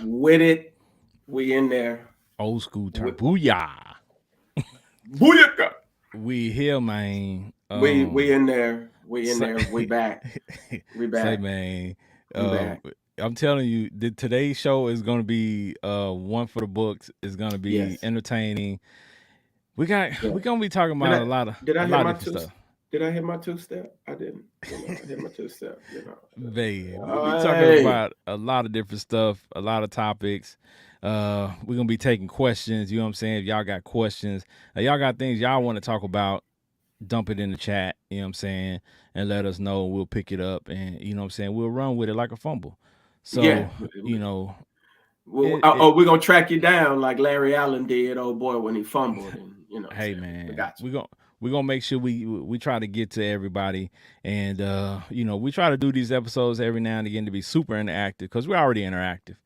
with it. We in there. Old school term. We, Booyah. booyaka. We here, man. We in there. We in Say, there. We back. We say, back. man. We Uh, back. I'm telling you, today's show is gonna be one for the books. It's gonna be Yes. entertaining. Yeah. We're gonna be talking Did about I did I a hit lot of my different stuff. did I hit my two step? I didn't. I hit my two step. Man, we'll be talking Hey. about a lot of different stuff, a lot of topics. We're gonna be taking questions. You know what I'm saying? If y'all got questions, y'all got things y'all want to talk about, dump it in the chat. You know what I'm saying? And let us know. We'll pick it up, and you know what I'm saying. We'll run with it like a fumble. Yeah. So you know, We're gonna track you down like Larry Allen did, old boy, when he fumbled, and what I'm hey saying. We man, got you. we're gonna make sure we try to get to everybody, and we try to do these episodes every now and again to be super interactive because we're already interactive,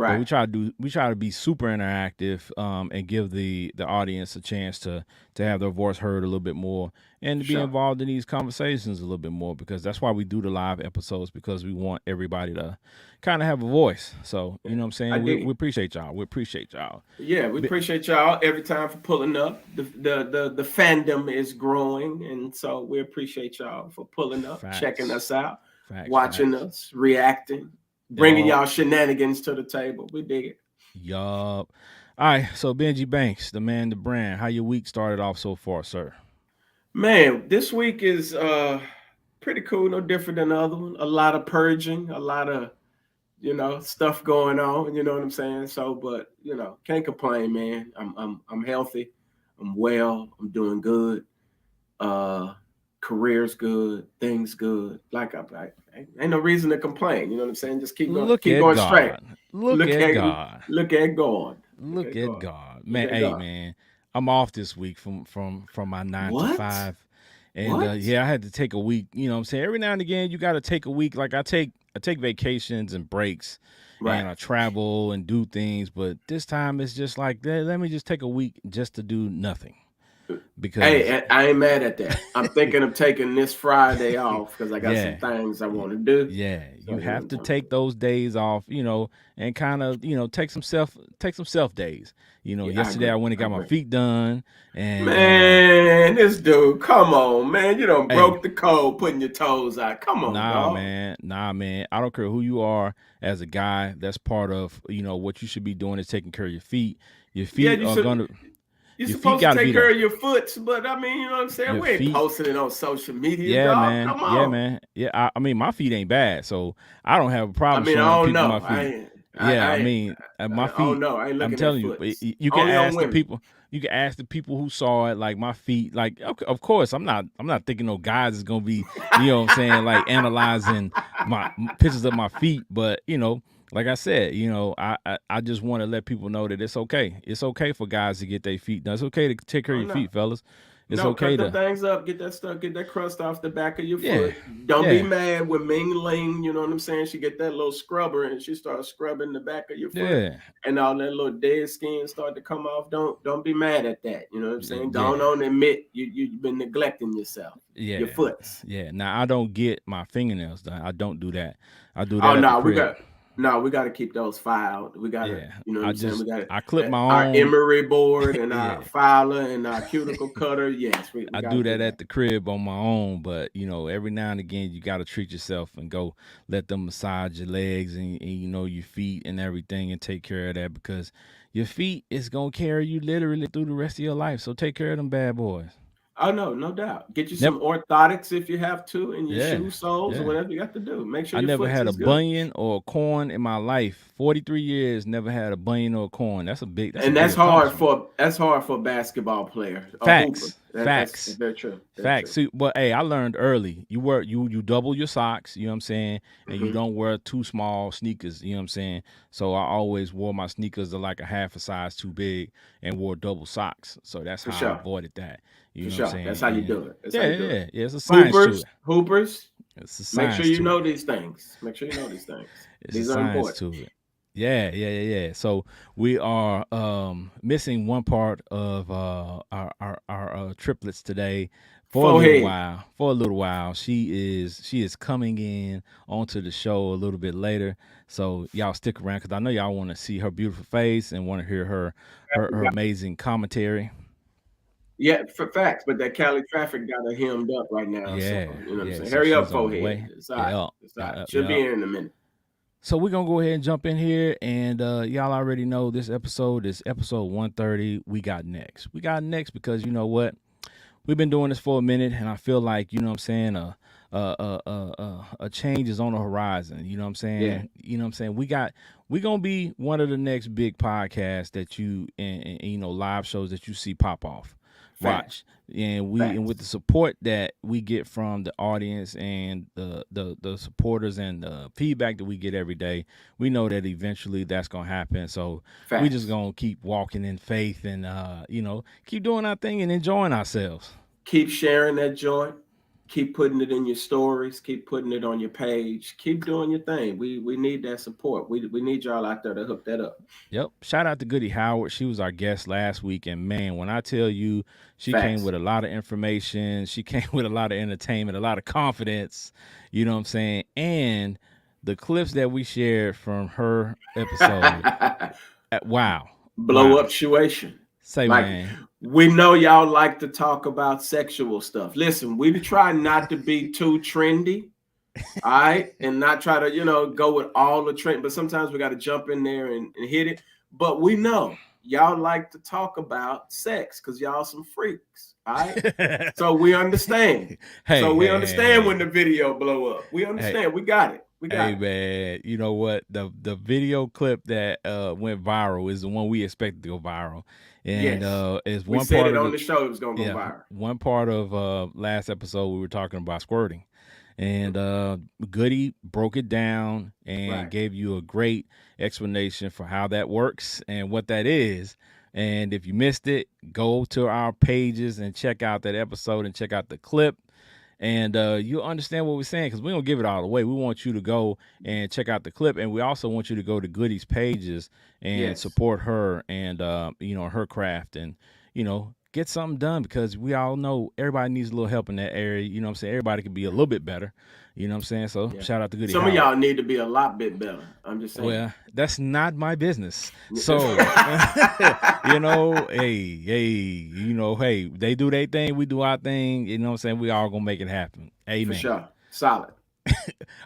but Right. we try to be super interactive, and give the audience a chance to have their voice heard a little bit more and to be Sure. involved in these conversations a little bit more, because that's why we do the live episodes, because we want everybody to kind of have a voice. So you know what I'm I saying, dig we it. appreciate y'all. We appreciate y'all. Yeah, we appreciate y'all every time for pulling up. The fandom is growing, and so we appreciate y'all for pulling up, checking Facts. us out, Facts, watching facts. us, reacting, bringing Yup, y'all shenanigans to the table. We dig it. yup. All right, so Benji Banks, the man, the brand. How your week started off so far, sir? Man, this week is pretty cool, no different than the other one. A lot of purging, a lot of stuff going on. You know what I'm saying? So, but can't complain, man. I'm healthy. I'm well. I'm doing good. Uh, career's good. Things good. Like I ain't no reason to complain. You know what I'm saying? Just Look keep at going straight. God. Look Look at at God. look at God. Look Look at at God. God. Look Man, at hey God. man. I'm off this week from my 9 to What? 5. And What? yeah, I had to take a week, you know what I'm saying? Every now and again you got to take a week. Like I take vacations and breaks, Right. and I travel and do things, but this time it's just like, let me just take a week just to do nothing. Because Hey, I ain't mad at that. I'm thinking of taking this Friday off because I got some yeah, things I want to do. yeah, So you have to take those days off, and kind of, take some self days. yeah, I Yesterday agree. I went and I got my agree. feet done, and Man, this dude, come on, man. You don't hey, broke the code putting your toes out. Come on, dog. nah, man. I don't care who you are as a guy. That's part of, what you should be doing is taking care of your feet. Your Yeah, feet are you're your feet supposed to got to take be care there. of your foots, but I mean, you know what I'm saying? Your We ain't feet, posting it on social media, yeah, dog. man, Come yeah, on. man, yeah. I mean, my feet ain't bad, so I don't have a I problem mean, I showing don't people know. my feet. I, Yeah, I I, mean, my I don't feet. know. I ain't I'm looking at telling you, foots. you can Only on ask the women. people. You can ask the people who saw it, like my feet. Like, of course, I'm not thinking no guys is gonna be, what I'm saying, like analyzing my pictures of my feet. But like I said, I just want to let people know that it's okay. It's okay for guys to get their feet done. It's okay to take care of Oh your no. feet, fellas. It's No, cut okay them to, things up, get that stuff, get that crust off the back of your yeah, foot. Don't be yeah, mad when Ming Ling, you know what I'm saying? She get that little scrubber and she starts scrubbing the back of your foot yeah, and all that little dead skin start to come off. Don't be mad at that. You know what I'm saying? Go yeah. on admit you've been neglecting yourself. Your Yeah, foots. yeah. Now I don't get my fingernails done. I don't do that. I do Oh that at the no, crib. we gotta keep those filed. We gotta, Yeah, you know what I I'm saying? just We got I clip my our own. emery board and our Yeah, filer and our cuticle cutter. Yes, we I gotta do do that that. at the crib on my own. But every now and again you got to treat yourself and go let them massage your legs and your feet and everything, and take care of that, because your feet is gonna carry you literally through the rest of your life. So take care of them bad boys. Oh no, no doubt. Get you Never. some orthotics if you have to in your Yeah, shoe soles or yeah. whatever you got to do. Make sure I your never foot had a is good. bunion or a corn in my life. 43 years, never had a bunion or a corn. That's a And big accomplishment. that's hard for a basketball player, a hooper. Facts, That's facts, very true. Very facts. true. See, but hey, I learned early. You double your socks. You know what I'm saying, and you Hmm. don't wear too small sneakers. You know what I'm saying. So I always wore my sneakers to like a half a size too big, and wore double socks. So that's For how I sure. avoided that. You For know what I'm sure. That's saying. how you And do it. That's how yeah, you do it. yeah, yeah. It's a science to Hoopers, it. hoopers. It's a Make sure science you to it. know these things. Make sure you know these things. It's a These are science important. to it. Yeah, yeah, yeah, yeah. So we are missing one part of our triplets today. For a little Forehead. while. For a little while. She is coming in onto the show a little bit later. So y'all stick around because I know y'all want to see her beautiful face and want to hear her amazing commentary. Yeah, for facts. But that Cali traffic got her hemmed up right now. So Yeah, you know what I'm yeah. saying? So Hurry up, she's on the forehead. way. It's all right. Yeah, It's all right. yeah, She'll be yeah. here in a minute. So we're gonna go ahead and jump in here, and y'all already know this episode is episode 130. We got next. We got next because you know what? We've been doing this for a minute, and I feel like you know what I'm saying. A change is on the horizon. You know what I'm Yeah. saying. You know what I'm saying. We gonna be one of the next big podcasts that you and you know live shows that you see pop off. Facts. Watch and with the Facts. support that we get from the audience and the supporters and the feedback that we get every day, we know that eventually that's gonna happen. So we just Facts. gonna keep walking in faith and you know keep doing our thing and enjoying ourselves. Keep sharing that joint. Keep putting it in your stories. Keep putting it on your page. Keep doing your thing. We need that support. We need y'all out there to hook that up. Yep. Shout out to Goody Howard. She was our guest last week. And man, when I tell you, she came Facts. with a lot of information. She came with a lot of entertainment, a lot of confidence. You know what I'm saying? And the clips that we shared from her episode, wow. Blow Wow. up situation. Say, Like man. we know y'all like to talk about sexual stuff. Listen, we try not to be too trendy, all right, and not try to go with all the trend. But sometimes we got to jump in there and hit it. But we know y'all like to talk about sex because y'all some freaks, all right. So we understand. Hey, So we hey, understand when the hey, video blow up. We hey, understand. We got it. We got hey, it. man. You know what? The video clip that went viral is the one we expected to go viral, and Yes, is we one said part it of on the the show. It was gonna go yeah viral. one part of last episode we were talking about squirting, and Goody broke it down and Right. gave you a great explanation for how that works and what that is. And if you missed it, go to our pages and check out that episode and check out the clip, and you'll understand what we're saying because we don't give it all away. We want you to go and check out the clip, and we also want you to go to Goody's pages and Yes. support her and you know her craft and you know get something done because we all know everybody needs a little help in that area. You know what I'm saying? Everybody can be a little bit better. You know what I'm saying? So Yeah. shout out to Goody Some of Howard. y'all need to be a lot bit better. I'm just saying. Well, that's not my business. So, you know, hey, they do their thing, we do our thing. You know what I'm saying? We all gonna make it happen. For Amen. sure. Solid.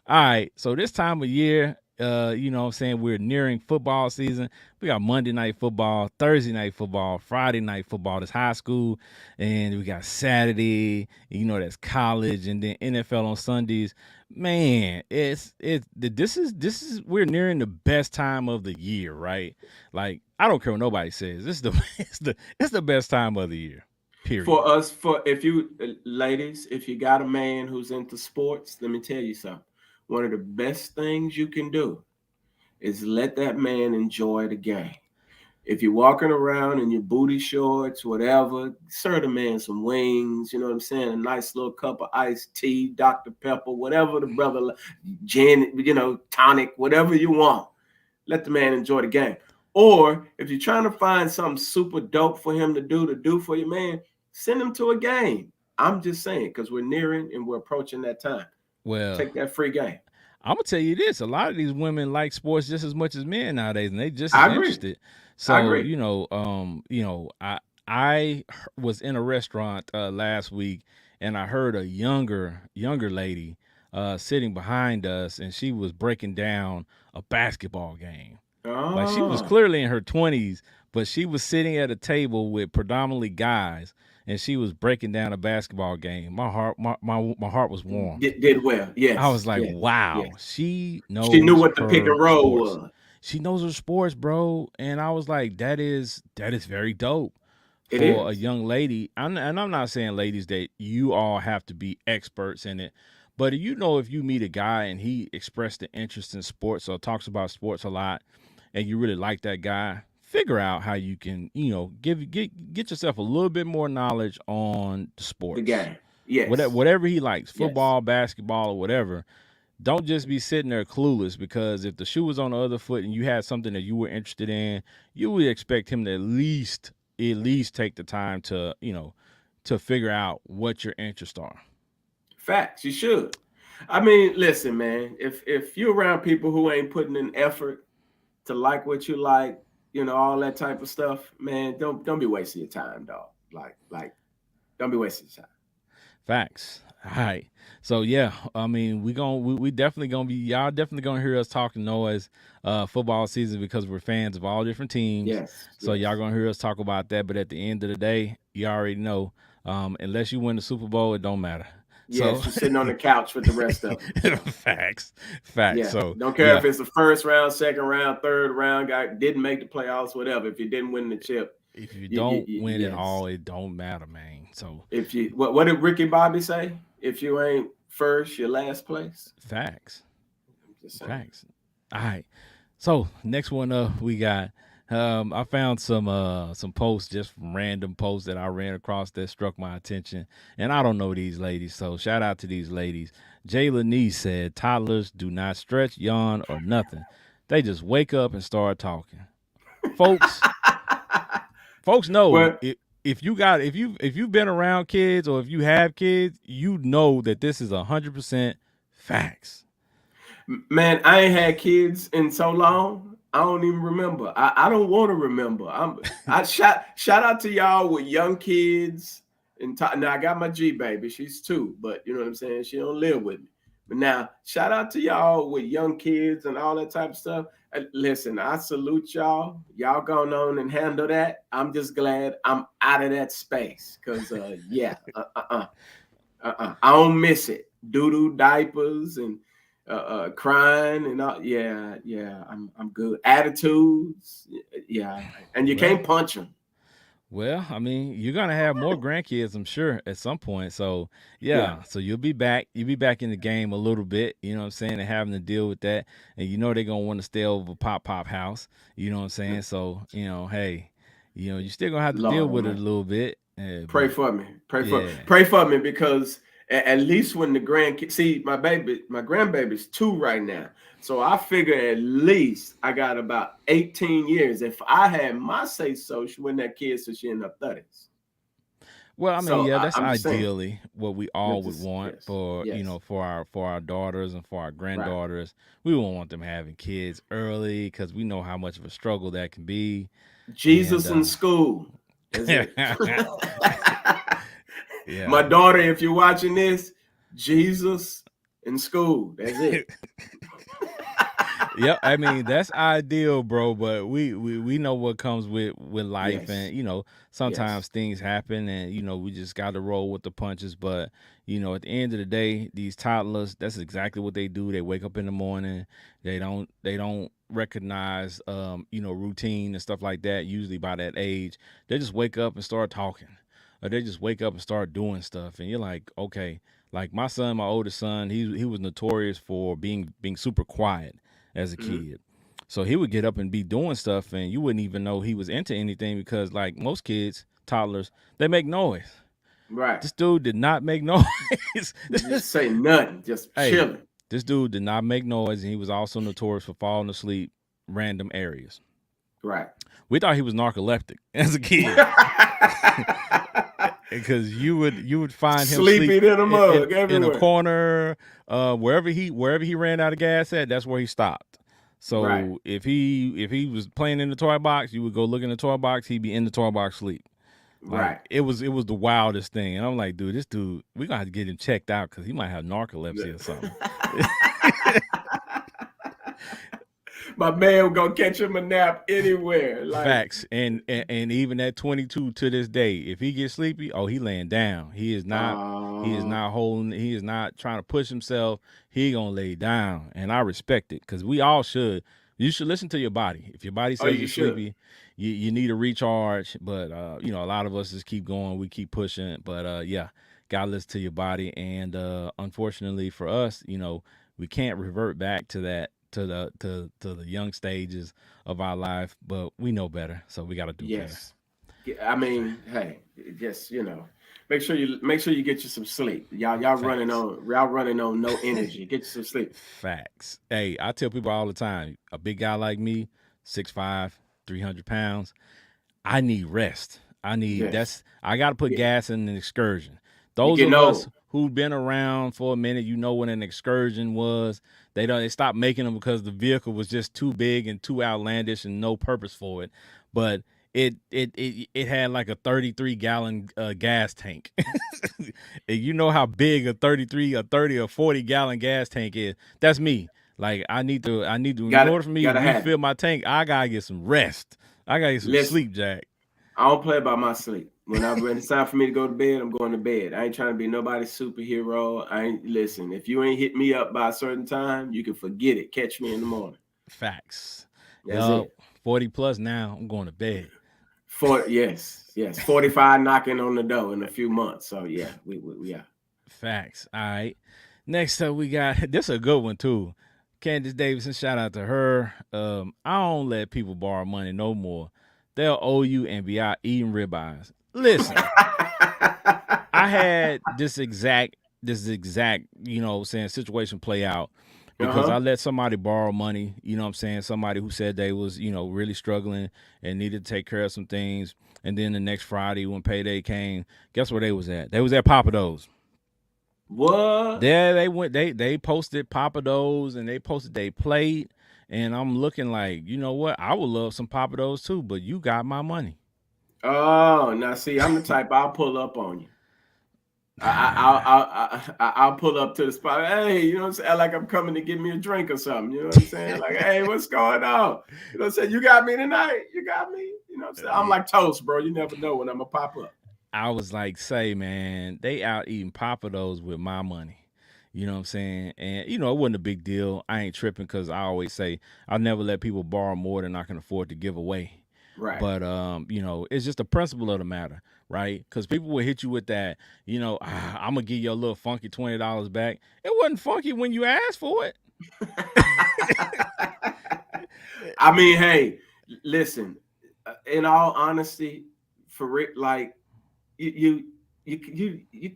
All right. So this time of year, you know what I'm saying, we're nearing football season. We got Monday night football, Thursday night football, Friday night football. That's high school. And we got Saturday, you know, that's college, and then NFL on Sundays. Man, this is we're nearing the best time of the year, right? Like, I don't care what nobody says. This is the it's the best time of the year. For Period. us, for if you ladies, if you got a man who's into sports, let me tell you something. One of the best things you can do is let that man enjoy the game. If you're walking around in your booty shorts, whatever, serve the man some wings. You know what I'm saying? A nice little cup of iced tea, Dr. Pepper, whatever the brother, gin, tonic, whatever you want. Let the man enjoy the game. Or if you're trying to find something super dope for him to do for your man, send him to a game. I'm just saying because we're nearing and we're approaching that time. Well, Take that free game. I'm gonna tell you this: a lot of these women like sports just as much as men nowadays, and they just as I agree. interested. I So agree. I was in a restaurant last week, and I heard a younger lady sitting behind us, and she was breaking down a basketball game. Like she was Oh, clearly in her 20s, but she was sitting at a table with predominantly guys, and she was breaking down a basketball game. My heart was warmed. did well. I Yes, was like, yes, yes. wow, she She knew knows what the pick her and roll sports. was. She knows her sports, bro. And I was like, that is very dope It for a is. young lady. And I'm not saying, ladies, that you all have to be experts in it. But you know, if you meet a guy and he expressed an interest in sports or talks about sports a lot, and you really like that guy, figure out how you can, get yourself a little bit more knowledge on The sports. game. Yes, Whatever he likes, yes. football, basketball, or whatever. Don't just be sitting there clueless because if the shoe was on the other foot and you had something that you were interested in, you would expect him to at least take the time to, to figure out what your interests are. Facts. You should. I mean, listen, man. If you're around people who ain't putting in effort to like what you like, all that type of stuff, man, don't be wasting your time, dog. Like, don't be wasting your time. Facts. All right. So yeah, I mean, we definitely gonna be y'all definitely gonna hear us talking noise football season because we're fans of all different teams. Yes, So y'all yes, gonna hear us talk about that. But at the end of the day, you already know, unless you win the Super Bowl, it don't matter. So yes. You're sitting on the couch with the rest of them. So facts. Facts. yeah, So don't care yeah, if it's the first round, second round, third round. Guy didn't make the playoffs, whatever. If you didn't win the chip, if you don't win it yes. all, it don't matter, man. So If you what did Ricky Bobby say? If you ain't first, you're last place. facts. I'm just saying. Facts. All right. So next one up, we got. I found some posts, just random posts that I ran across that struck my attention, and I don't know these ladies, so shout out to these ladies. Jayla Nee said, "Toddlers do not stretch, yawn, or nothing. They just wake up and start talking." Folks, folks know Well, if you've been around kids or if you have kids, you know that this is 100% facts. man, I ain't had kids in so long. I don't even remember. I don't want to remember. I shout out to y'all with young kids. And now I got my G baby. She's 2, but you know what I'm saying. She don't live with me. But now shout out to y'all with young kids and all that type of stuff. Listen, I salute y'all. Y'all going on and handle that. I'm just glad I'm out of that space because yeah, I don't miss it. Doo-doo diapers and crying and all. Yeah, yeah, I'm good. Attitudes, yeah, and you Well, can't punch them. Well, I mean, you're gonna have more grandkids, I'm sure, at some point. So Yeah, yeah, so you'll be back. You'll be back in the game a little bit. You know what I'm saying, and having to deal with that, and they're gonna want to stay over Pop house. You know what I'm saying. So hey, you're still gonna have to deal Lord with it a Almighty, little bit. pray But for me. yeah, Pray for me because at least when the grandkids see my grandbaby's 2 right now. So I figure at least I got about 18 years. If I had my say so, she wasn't that kid, so she in her 30s. well, I mean, So yeah, that's I'm just saying. ideally what we You know, all would just want yes, for yes, for our daughters and for our right. granddaughters. We won't want them having kids early because we know how much of a struggle that can be, and Jesus in school. That's it. My yeah. daughter, if you're watching this, Jesus in school. That's it. Yep, I mean that's ideal, bro. But we know what comes with life, Yes. and Yes. sometimes things happen, and we just got to roll with the punches. But at the end of the day, these toddlers, that's exactly what they do. They wake up in the morning, they don't recognize routine and stuff like that. Usually by that age, they just wake up and start talking, or they just wake up and start doing stuff, and you're like, okay. Like my son, my oldest son, he was notorious for being super quiet as a Mhm. kid. So he would get up and be doing stuff, and you wouldn't even know he was into anything because, like most kids, toddlers, they make noise. Right. This dude did not make noise. Just say nothing. Just Hey, chilling. this dude did not make noise, and he was also notorious for falling asleep random areas. Right. We thought he was narcoleptic as a kid because you would find him sleep Sleepy than a mug in a everywhere. corner, wherever he ran out of gas at, that's where he stopped. Right. So if he was playing in the toy box, you would go look in the toy box. He'd be in the toy box sleep. Like Right. it was the wildest thing, and I'm like, dude, this dude, we gonna have to get him checked out because he might have narcolepsy or something. My man was gonna catch him a nap anywhere. Like, Facts, and even at 22 to this day, if he gets sleepy, oh, he laying down. He is not. He is uh, not holding. He is not trying to push himself. He gonna lay down, and I respect it because we all should. You should listen to your body. If your body oh, says you you're should. sleepy, you need a recharge. But a lot of us just keep going. We keep pushing. But yeah, gotta listen to your body. And unfortunately for us, we can't revert back to that to the young stages of our life, but we know better, so we got to do better. Yes. I mean, hey, just make sure you get you some sleep. Y'all running Facts. on y'all running on no energy. Get you some sleep. Facts. Hey, I tell people all the time, a big guy like me, 6'5", 300 pounds, I need rest. Yes. I got to put Yeah. gas in an excursion. You're Those getting of us old. who've been around for a minute, you know what an excursion was. They stopped making them because the vehicle was just too big and too outlandish and no purpose for it. But it had like a 33-gallon gas tank. And you know how big a 33 or 30 or 40-gallon gas tank is. That's me. Like I need to in order for me to Gotta have refill it. my tank, I gotta get some rest. I gotta get some Listen, sleep, Jack. I don't play about my sleep. When it's time for me to go to bed, I'm going to bed. I ain't trying to be nobody's superhero. I ain't listen. If you ain't hit me up by a certain time, you can forget it. Catch me in the morning. Facts. That's Yup. it. 40 plus now. I'm going to bed. Yes. 45 knocking on the door in a few months. So yeah, we are. Facts. All right. Next up, we got this a good one too. Candace Davidson, shout out to her. I don't let people borrow money no more. They'll owe you and be out eating ribeyes. Listen, I had this exact, saying situation play out because I Uh-huh. let somebody borrow money, somebody who said they was, really struggling and needed to take care of some things. And then the next Friday when payday came, guess where they was at? They was at Papa Do's. What? There they went, they posted Papa Do's and they posted they plate. And I'm looking like, you know what? I would love some Papa Do's too, but you got my money. Oh, now see, I'm the type I'll pull up on you. I'll pull up to the spot. Hey, you know what I'm saying? Like I'm coming to get me a drink or something. You know what I'm saying? Like, hey, what's going on? You know what I'm saying? You got me tonight. You got me. You know what I'm saying? I'm like toast, bro. You never know when I'm gonna pop up. I was like, say, man, they out eating Papa Do's with my money. You know what I'm saying? And, it wasn't a big deal. I ain't tripping because I always say I'll never let people borrow more than I can afford to give away. Right. But, it's just the principle of the matter, right? Because people will hit you with that, I'm going to give you a little funky $20 back. It wasn't funky when you asked for it. I mean, hey, listen. In all honesty, for it, like you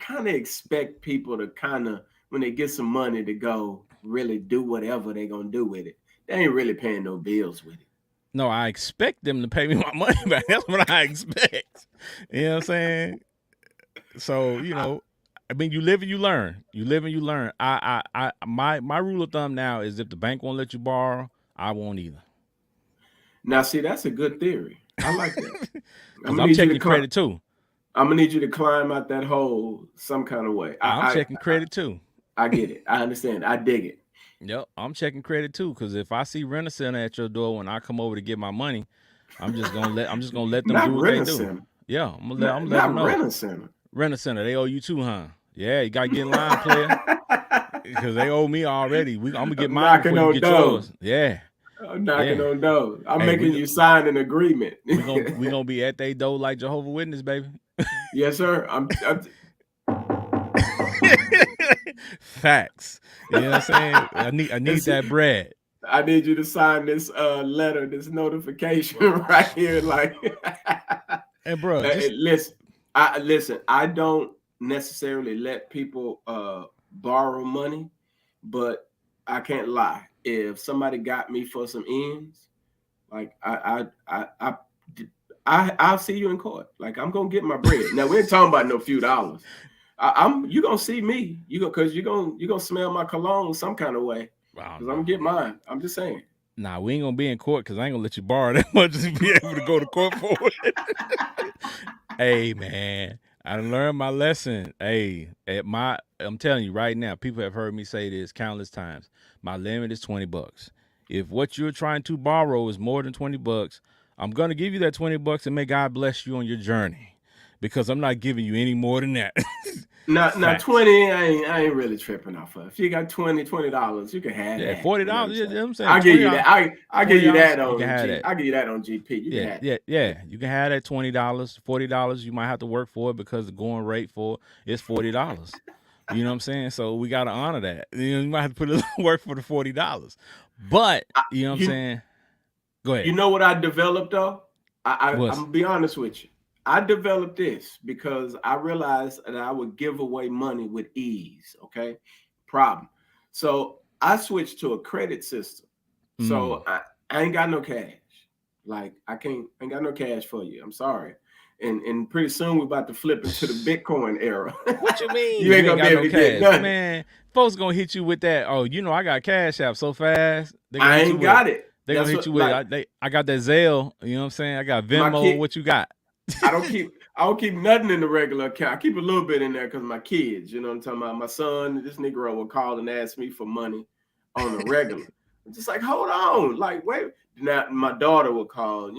kind of expect people to kind of when they get some money to go really do whatever they're gonna do with it. They ain't really paying no bills with it. No, I expect them to pay me my money back. That's what I expect. You know what I'm saying? So, I mean, you live and you learn. You live and you learn. My rule of thumb now is if the bank won't let you borrow, I won't either. Now, see, that's a good theory. I like that. I'm Because gonna I'm need you to checking come. credit too. I'm gonna need you to climb out that hole some kind of way. I'm checking credit too. I get it. I understand. I dig it. Yep, I'm checking credit too. Because if I see Rent a Center at your door when I come over to get my money, I'm just gonna let them do Not what they rent a do. center. Yeah, I'm let them Not know. rent a center. Rent a Center, they owe you too, huh? Yeah, you gotta get in line, player. Because they owe me already. I'm gonna get I'm mine knocking before you on get doors. yours. Yeah, I'm knocking yeah. on doors. I'm Hey, making you sign an agreement. we gonna be at they door like Jehovah Witness, baby. Yes, sir. Facts. You know what I'm saying? I need It's- that bread. I need you to sign this letter, this notification right here. Like, And bro, just listen, I don't necessarily let people borrow money, but I can't lie. If somebody got me for some ends, like I'll see you in court. Like I'm gonna get my bread. Now we ain't talking about no few dollars. You gonna see me. Because you gonna smell my cologne some kind of way. I Because don't I'm gonna know. get mine. I'm just saying. Nah, we ain't gonna be in court because I ain't gonna let you borrow that much to be able to go to court for it. Hey man, I learned my lesson. Hey, I'm telling you right now, people have heard me say this countless times. My limit is $20. If what you're trying to borrow is more than $20, I'm gonna give you that $20 and may God bless you on your journey. Because I'm not giving you any more than that. Now Facts. 20, I ain't really tripping off of. If you got $20, you can have Yeah, that. You know what I'm $40. Yeah, saying? I'm saying I'll give you $20. that. I'll give you $40, that you can on have G. that. I'll give you that on GP. You can Yeah, have yeah, that. yeah. You can have that $20, $40. You might have to work for it because the going rate for it is $40. You know what I'm saying? So we gotta honor that. You might have to put a little work for the $40. But I, you know what I'm you saying? Go you ahead. know what I developed though? I'm What's gonna be honest with you. I developed this because I realized that I would give away money with ease. Okay, problem. So I switched to a credit system. So I ain't got no cash. Like I ain't got no cash for you. I'm sorry. and pretty soon we're about to flip into the Bitcoin era. What you mean You you ain't ain't gonna be got able no to get cash? nothing. Man, folks gonna hit you with that. Oh, you know I got Cash App so fast. They're gonna I hit you ain't with got it. they're gonna That's hit you what with like I got that Zelle, you know what I'm saying? I got my Venmo, kid. what you got? I don't keep nothing in the regular account. I keep a little bit in there because my kids, you know what I'm talking about. My son, this Negro will call and ask me for money on the regular. I'm just like, hold on, like wait. Now my daughter will call,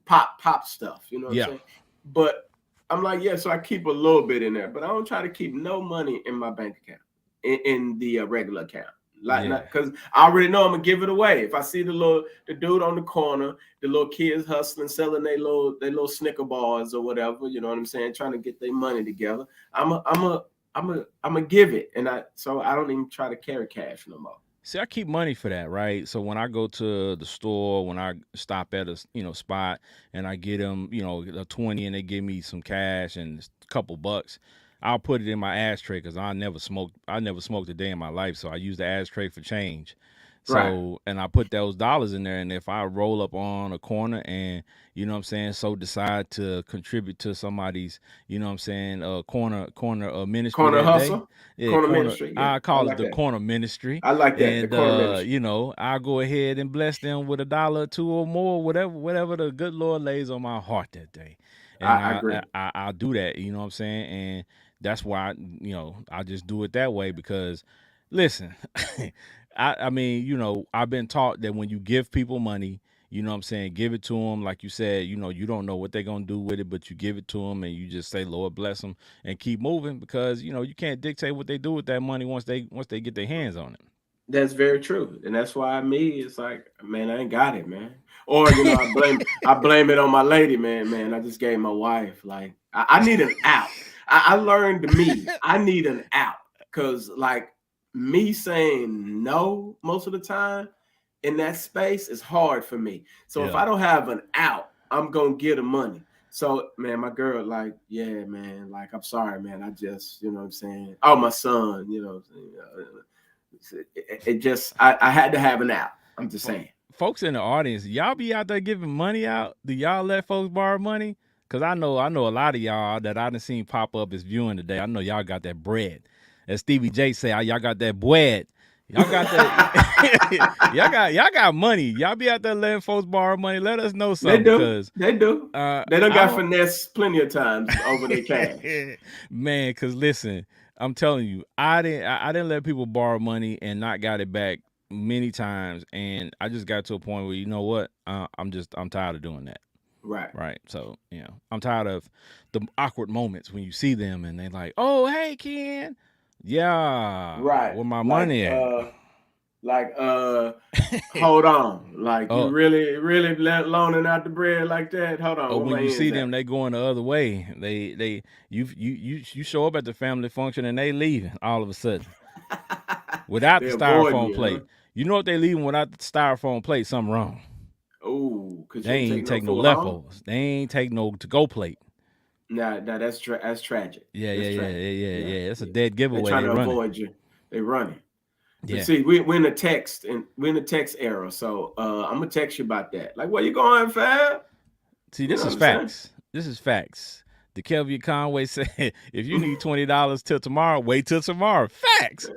pop stuff, you know what I'm Yeah. saying. But I'm like, yeah, so I keep a little bit in there, but I don't try to keep no money in my bank account in the regular account. Like, Yeah. not because I already know I'm gonna give it away. If I see the dude on the corner, the little kids hustling, selling they little Snicker bars or whatever, you know what I'm saying, trying to get their money together. I'm a give it, and I don't even try to carry cash no more. See, I keep money for that, right? So when I go to the store, when I stop at a spot, and I get them, a 20, and they give me some cash and a couple bucks, I'll put it in my ashtray because I never smoked. I never smoked a day in my life, so I use the ashtray for change. Right. So and I put those dollars in there, and if I roll up on a corner and so decide to contribute to somebody's, corner ministry Corner that day. hustle, Yeah, corner corner. ministry. Yeah, I I call it like the that. corner ministry, I like that. The and corner ministry. I'll go ahead and bless them with $1 or two or more, whatever the good Lord lays on my heart that day, and I agree. I'll do that. You know what I'm saying? And that's why I just do it that way because, listen, I mean I've been taught that when you give people money, you know what I'm saying, give it to them like you said. You don't know what they're gonna do with it, but you give it to them and you just say, Lord bless them, and keep moving because you can't dictate what they do with that money once they get their hands on That's very true, and that's why it's like, man, I ain't got it, man. Or I blame it on my lady, man. Man, I just gave my wife like I need an out. I learned I need an out because like me saying no most of the time in that space is hard for me. So if it. I don't have an out, I'm gonna get the money. So man, my girl, like, yeah, man, like I'm sorry, man. I just, you know what I'm saying. Oh, my son, you know what I'm saying. It just I had to have an out. I'm just saying. Folks in the audience, y'all be out there giving money out? Do y'all let folks borrow money? Cause I know a lot of y'all that I done seen pop up as viewing today. I know y'all got that bread. As Stevie J say, y'all got that bread. Y'all got that. y'all got money. Y'all be out there letting folks borrow money. Let us know They something, do. because They do. They done I got don't. finesse plenty of times over their cash. Man, cause listen, I'm telling you, I didn't let people borrow money and not got it back many times, and I just got to a point where you know what, I'm tired of doing that. Right. Right. So I'm tired of the awkward moments when you see them and they like, oh hey Ken, yeah, Right. where my Like money at? like hold on. Like you Oh, really loaning out the bread like that? Hold on, or where when my you see ends at? them, they going the other way. You show up at the family function and they leaving all of a sudden without They the avoiding styrofoam you, huh? plate. You know if they leaving without the styrofoam plate, something wrong. Oh, cause They you ain't ain't take no take no food home? leftovers. They ain't take no to go plate. Nah, that's tragic. Yeah, yeah, That's yeah, tragic. yeah, yeah, Yeah, yeah. It's a yeah. dead They're giveaway. trying They to running. avoid you. They running. But Yeah. see, we're in the text and we're in the text era. So I'm gonna text you about that. Like, where you going, fam? See, You this know what is I'm saying? facts. This is facts. The Kelvin Conway said, if you need $20 till tomorrow, wait till tomorrow. Facts.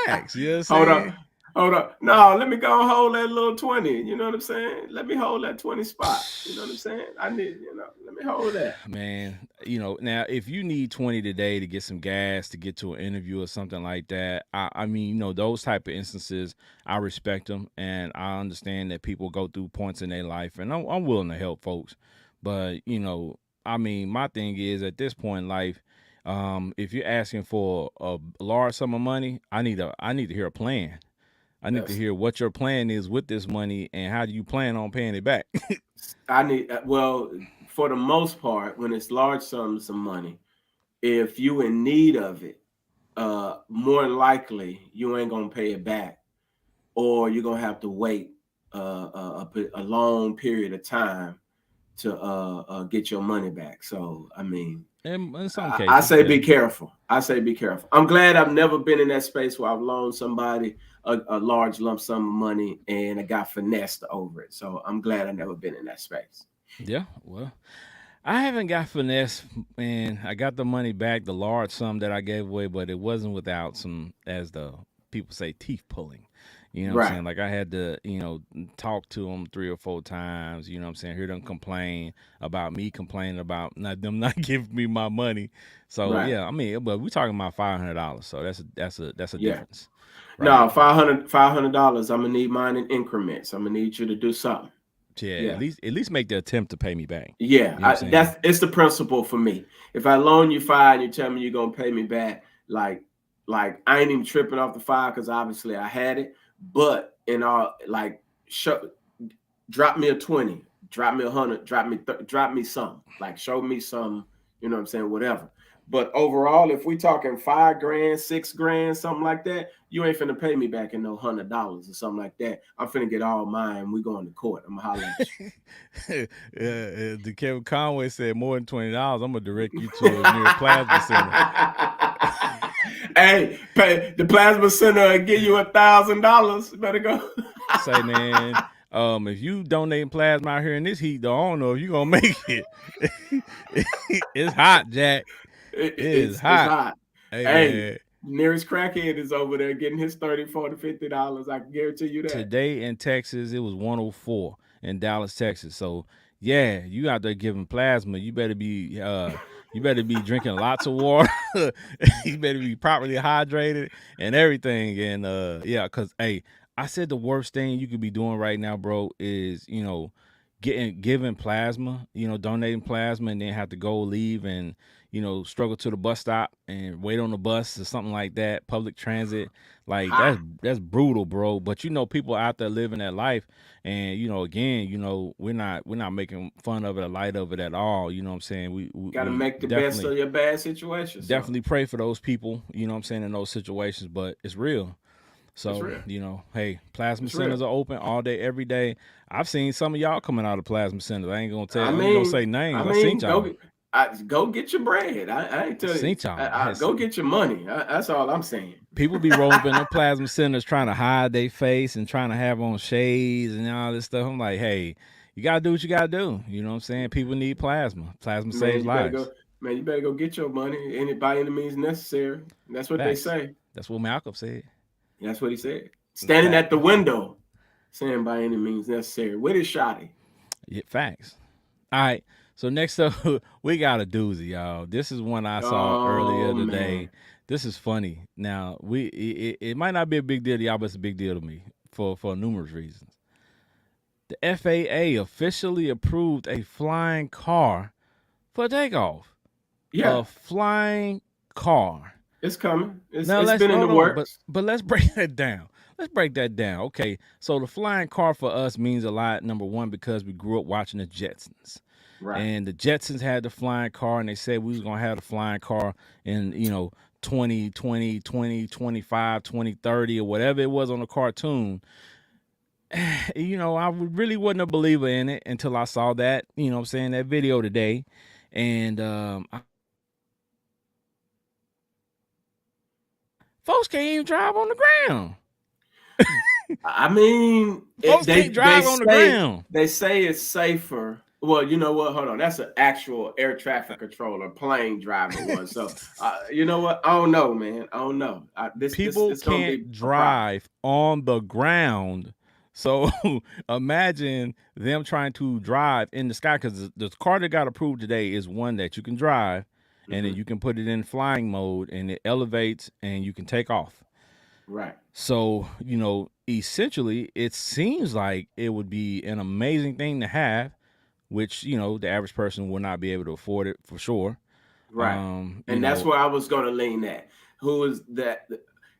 Facts. You know what I'm Hold up. saying? Hold up. No, let me go and hold that little 20. You know what I'm saying? Let me hold that 20 spot. You know what I'm saying? Let me hold that. Man, now if you need 20 today to get some gas to get to an interview or something like that, I mean, those type of instances, I respect them and I understand that people go through points in their life, and I'm willing to help folks. But, I mean, my thing is at this point in life, if you're asking for a large sum of money, I need to hear a plan. I need to That's hear what your plan is with this money and how do you plan on paying it back. I need well, for the most part, when it's large sums of money, if you in need of it, more than likely you ain't gonna pay it back, or you're gonna have to wait a long period of time to get your money back. So I mean, In some I cases, say yeah. be careful. I say be careful. I'm glad I've never been in that space where I've loaned somebody a large lump sum of money and I got finessed over it. So I'm glad I've never been in that space. Yeah, well, I haven't got finesse, and I got the money back, the large sum that I gave away, but it wasn't without some, as the people say, teeth pulling. You know what I'm Right. saying? Like I had to, talk to them 3 or 4 times. You know what I'm saying? Hear them complain about me complaining about not them not giving me my money. So Right. yeah, I mean, but we're talking about $500. So that's a Yeah. difference, right? No, $500. I'm gonna need mine in increments. I'm gonna need you to do something. Yeah, at Yeah. least at least make the attempt to pay me back. Yeah, You know what I'm saying? that's it's the principle for me. If I loan you five and you tell me you're gonna pay me back, like I ain't even tripping off the five because obviously I had it. But in all, like, drop me a 20, drop me 100, drop me some, like show me some, you know what I'm saying, whatever. But overall, if we talking 5 grand, 6 grand, something like that, you ain't finna pay me back in no $100 or something like that. I'm finna get all mine. We going to court. I'm gonna holler at The Kevin Conway said more than $20. I'm gonna direct you to a near plasma center. Hey, pay the plasma center will give you $1,000. Better go. Say, man, if you donating plasma out here in this heat, though, I don't know if you gonna make it. It's hot, Jack. It is It's hot. hot. Hey, Hey, man. nearest crackhead is over there getting his 30, 40, $50. I can guarantee you that. Today in Texas, it was 104 in Dallas, Texas. So yeah, you out there giving plasma. You better be drinking lots of water. You better be properly hydrated and everything. And yeah, cause hey, I said the worst thing you could be doing right now, bro, is giving plasma, donating plasma, and then have to go leave and struggle to the bus stop and wait on the bus or something like that, public transit. Like Ha. that's brutal, bro. But people out there living that life, and again, we're not making fun of it or light of it at all. You know what I'm saying? Got to We make the best definitely of your bad situation. So definitely pray for those people. You know what I'm saying, in those situations. But it's real. it's So, real. hey, plasma It's real. centers are open all day, every day. I've seen some of y'all coming out of plasma centers. I I ain't gonna mean, say I names. I seen mean, y'all. go get your bread. I ain't I tell you. seen y'all. I had Go get your money. That's all I'm saying. people be rolling up in them plasma centers trying to hide their face and trying to have on shades and all this stuff. I'm like, hey, you gotta do what you gotta do. You know what I'm saying? People need plasma. Plasma Man, saves you better lives. go. Man, you better go get your money by any means necessary. That's what they Facts. say. That's what Malcolm said. That's what he said. Standing Fact. at the window, saying by any means necessary. With his shotty. Yeah, facts. All right. So next up, we got a doozy, y'all. This is one I saw Oh earlier man. today. This is funny. Now, it might not be a big deal to y'all, but it's a big deal to me for numerous reasons. The FAA officially approved a flying car for takeoff. Yeah, A flying car. it's coming. Now It's let's been in the hold on, but works. but let's break that down. Let's break that down. Okay, so the flying car for us means a lot. Number one, because we grew up watching the Jetsons, Right. and the Jetsons had the flying car, and they said we was gonna have the flying car in 2020, 2025, 2030, or whatever it was on the cartoon. I really wasn't a believer in it until I saw that, what I'm saying, that video today. And folks can't even drive on the ground. I mean, Folks they can't drive on the ground. it's safer. Well, you know what? Hold on. That's an actual air traffic controller plane driving one. So, you know what? I don't know, man. I don't know. This People it's gonna can't be a problem. drive on the ground. So imagine them trying to drive in the sky, because the car that got approved today is one that you can drive, and then Hmm. you can put it in flying mode and it elevates and you can take off. Right. So, essentially, it seems like it would be an amazing thing to have, which, the average person will not be able to afford it for sure. Right. Um, you And that's know, where I was going to lean at. Who is that?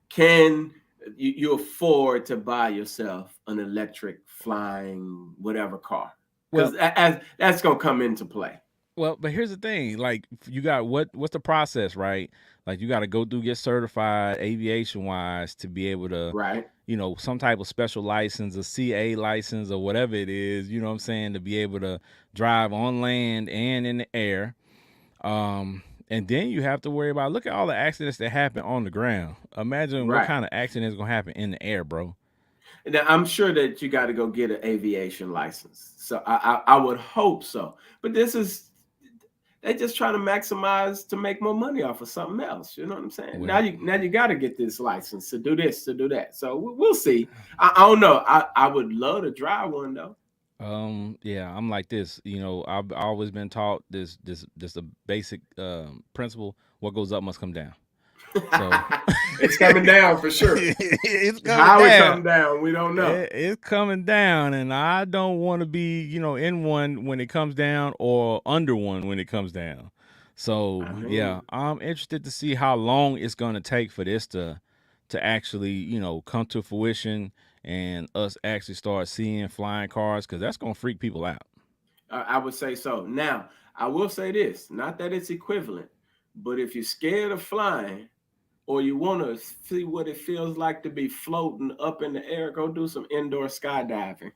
Can you afford to buy yourself an electric flying whatever car? Because well, that's going to come into play. but here's the thing. Like, you got what's the process, right? Like, you got to go through, get certified aviation wise to be able to, Right. some type of special license, a CA license or whatever it is, you know what I'm saying, to be able to drive on land and in the air. And then you have to worry about, look at all the accidents that happen on the ground. Imagine what Right. kind of accident is gonna happen in the air, bro. Now, I'm sure that you got to go get an aviation license. So I would hope so. But this is they just trying to maximize to make more money off of something else. You know what I'm saying? Well, Now you got to get this license to do this, to do that. So we'll see. I don't know. I would love to drive one though. yeah, I'm like this. I've always been taught this a basic principle: what goes up must come down. So It's coming down for sure. it's coming How it down. come down, we don't know. It's coming down, and I don't want to be, in one when it comes down or under one when it comes down. So I yeah, mean, I'm interested to see how long it's going to take for this to actually, come to fruition and us actually start seeing flying cars because that's going to freak people out. I would say so. Now, I will say this: not that it's equivalent, but if you're scared of flying, or you want to see what it feels like to be floating up in the air, go do some indoor skydiving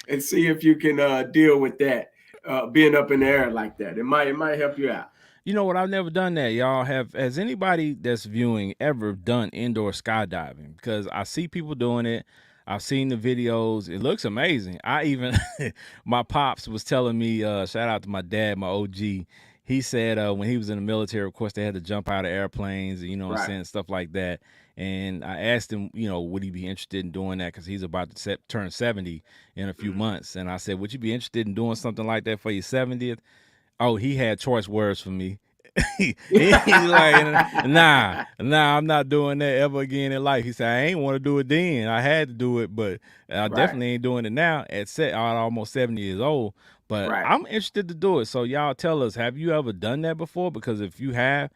and see if you can deal with that, being up in the air like that. It might help you out. You know what? I've never done that. Y'all has anybody that's viewing ever done indoor skydiving? Because I see people doing it. I've seen the videos. It looks amazing. I even my pops was telling me, shout out to my dad, my OG. He said when he was in the military, of course, they had to jump out of airplanes, what I'm Right. saying, stuff like that. And I asked him, would he be interested in doing that? Because he's about to turn 70 in a few Mhm. months. And I said, would you be interested in doing something like that for your 70th? Oh, he had choice words for me. He's like, nah, I'm not doing that ever again in life. He said, I ain't want to do it then. I had to do it, but I Right. definitely ain't doing it now at almost 70 years old. But Right. I'm interested to do it. So y'all tell us, have you ever done that before? Because if you have,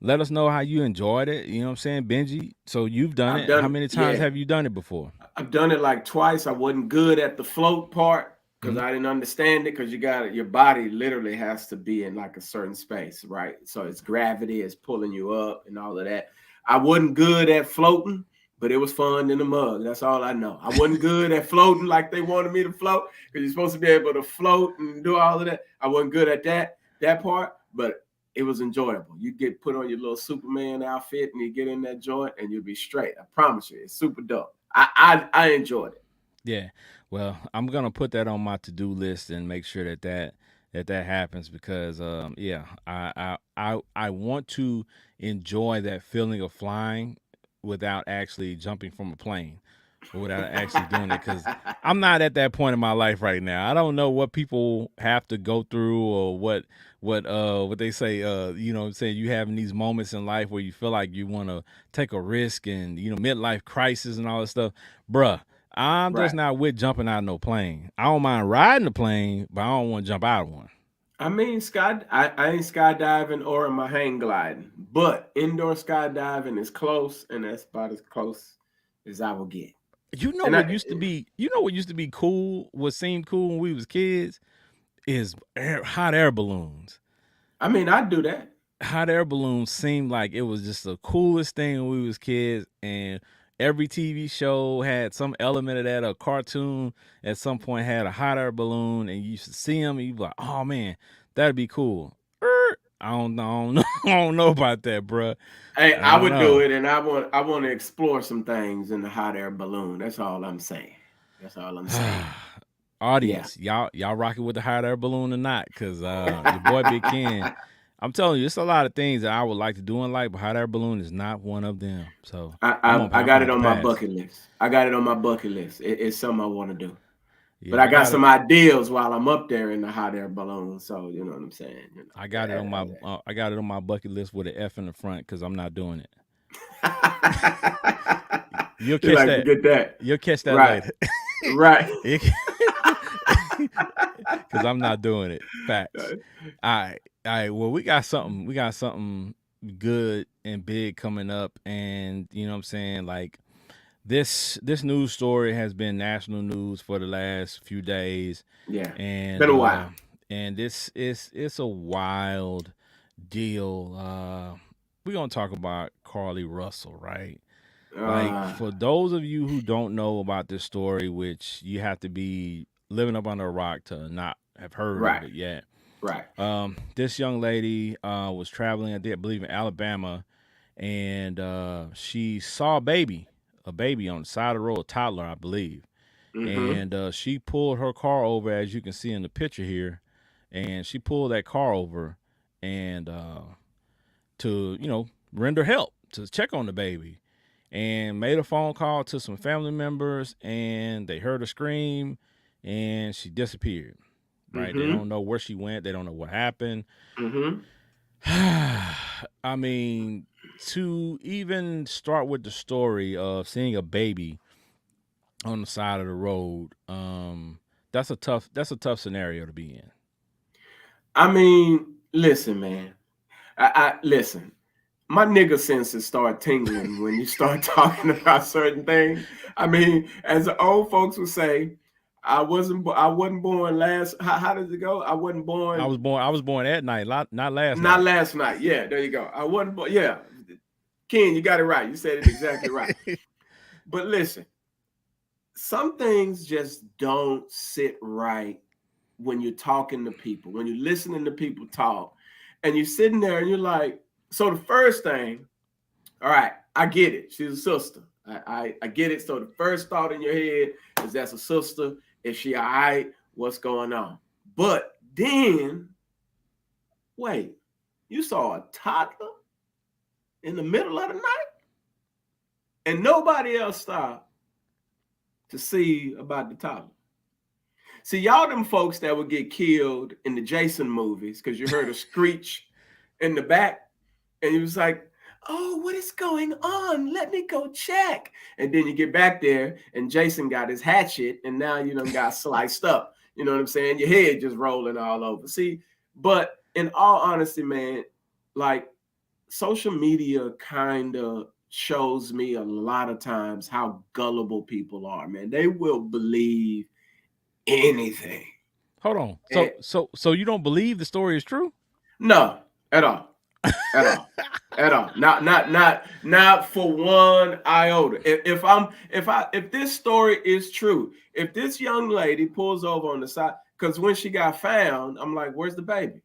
let us know how you enjoyed it. You know what I'm saying, Benji? So you've done I've it. How done, many times yeah. have you done it before? I've done it like twice. I wasn't good at the float part because Mhm. I didn't understand it because you got it. Your body literally has to be in like a certain space, right? So it's gravity is pulling you up and all of that. I wasn't good at floating, but it was fun in the mud. That's all I know. I wasn't good at floating like they wanted me to float because you're supposed to be able to float and do all of that. I wasn't good at that part, but it was enjoyable. You get put on your little Superman outfit and you get in that joint and you'll be straight. I promise you, it's super dope. I enjoyed it. Yeah. Well, I'm gonna put that on my to-do list and make sure that happens because yeah, I want to enjoy that feeling of flying without actually jumping from a plane or without actually doing it because I'm not at that point in my life right now. I don't know what people have to go through or what they say what I'm saying, you having these moments in life where you feel like you want to take a risk and midlife crisis and all this stuff. Bruh, I'm just Right. not with jumping out of no plane. I don't mind riding the plane, but I don't want to jump out of one. I mean, I ain't skydiving or am I hang gliding, but indoor skydiving is close, and that's about as close as I will get. And You know what used to be cool, what seemed cool when we was kids is hot air balloons. I mean, I do that. Hot air balloons seemed like it was just the coolest thing when we was kids, and every TV show had some element of that. A cartoon at some point had a hot air balloon, and you used to see them, and you be like, "Oh man, that'd be cool." I don't know, I don't know about that, bruh. Hey, I I don't would do know. it, and I want to explore some things in the hot air balloon. That's all I'm saying. That's all I'm saying. Yeah. Audience, y'all rocking with the hot air balloon or not? Because your boy Big Ken, I'm telling you, it's a lot of things that I would like to do in life, but hot air balloon is not one of them. So I I'm got gonna it have to on my pass. bucket list. I got it on my bucket list. It's something I want to do. But Yeah, I got some ideas while I'm up there in the hot air balloon. So you know what I'm saying. I got it on my I got it on my bucket list with an F in the front because I'm not doing it. You'll You catch like that. forget that, You'll catch that right? later. Right. Because I'm not doing it. Facts. All right. Well, we got something. We got something good and big coming up, and you know what I'm saying. Like this news story has been national news for the last few days, Yeah, and been a while. this is it's a wild deal. We're gonna talk about Carly Russell, right? Like Uh, for those of you who don't know about this story, which you have to be living up under a rock to not have heard of right, it yet. right. This young lady was traveling, I believe, in Alabama, and she saw a baby a baby on the side of the road, a toddler, I believe. Mm-hmm. And she pulled her car over, as you can see in the picture here, and she pulled that car over and to render help to check on the baby, and made a phone call to some family members, and they heard her scream, and she disappeared. Right? They Mm-hmm. don't know where she went. They don't know what happened. Mm-hmm. I mean, to even start with the story of seeing a baby on the side of the road, that's a tough scenario to be in. I mean, listen, man. I listen. My nigga senses start tingling when you start talking about certain things. I mean, as the old folks would say, I wasn't born last. How does it go? I wasn't I was born born. I was born at night, not last not night. last night. Yeah, there you go. I wasn't born. Yeah, Ken, you got it right. You said it exactly right. But listen, some things just don't sit right when you're talking to people, when you're listening to people talk, and you're sitting there and you're like, so the first thing, all right, I get it. She's a sister. I get it. So the first thought in your head is that's a sister. Is she all right? What's going on? But then, wait, you saw a toddler in the middle of the night and nobody else stopped to see about the toddler. See, y'all them folks that would get killed in the Jason movies because you heard a screech in the back and you was like, oh, what is going on? Let me go check. And then you get back there and Jason got his hatchet and now you done got sliced up. You know what I'm saying? Your head just rolling all over. See, but in all honesty, man, like social media kind of shows me a lot of times how gullible people are, man. They will believe anything. Hold on. And So you don't believe the story is true? no, at all. At all. At all. Not for one iota. If this story is true, if this young lady pulls over on the side, because when she got found, I'm like, where's the baby?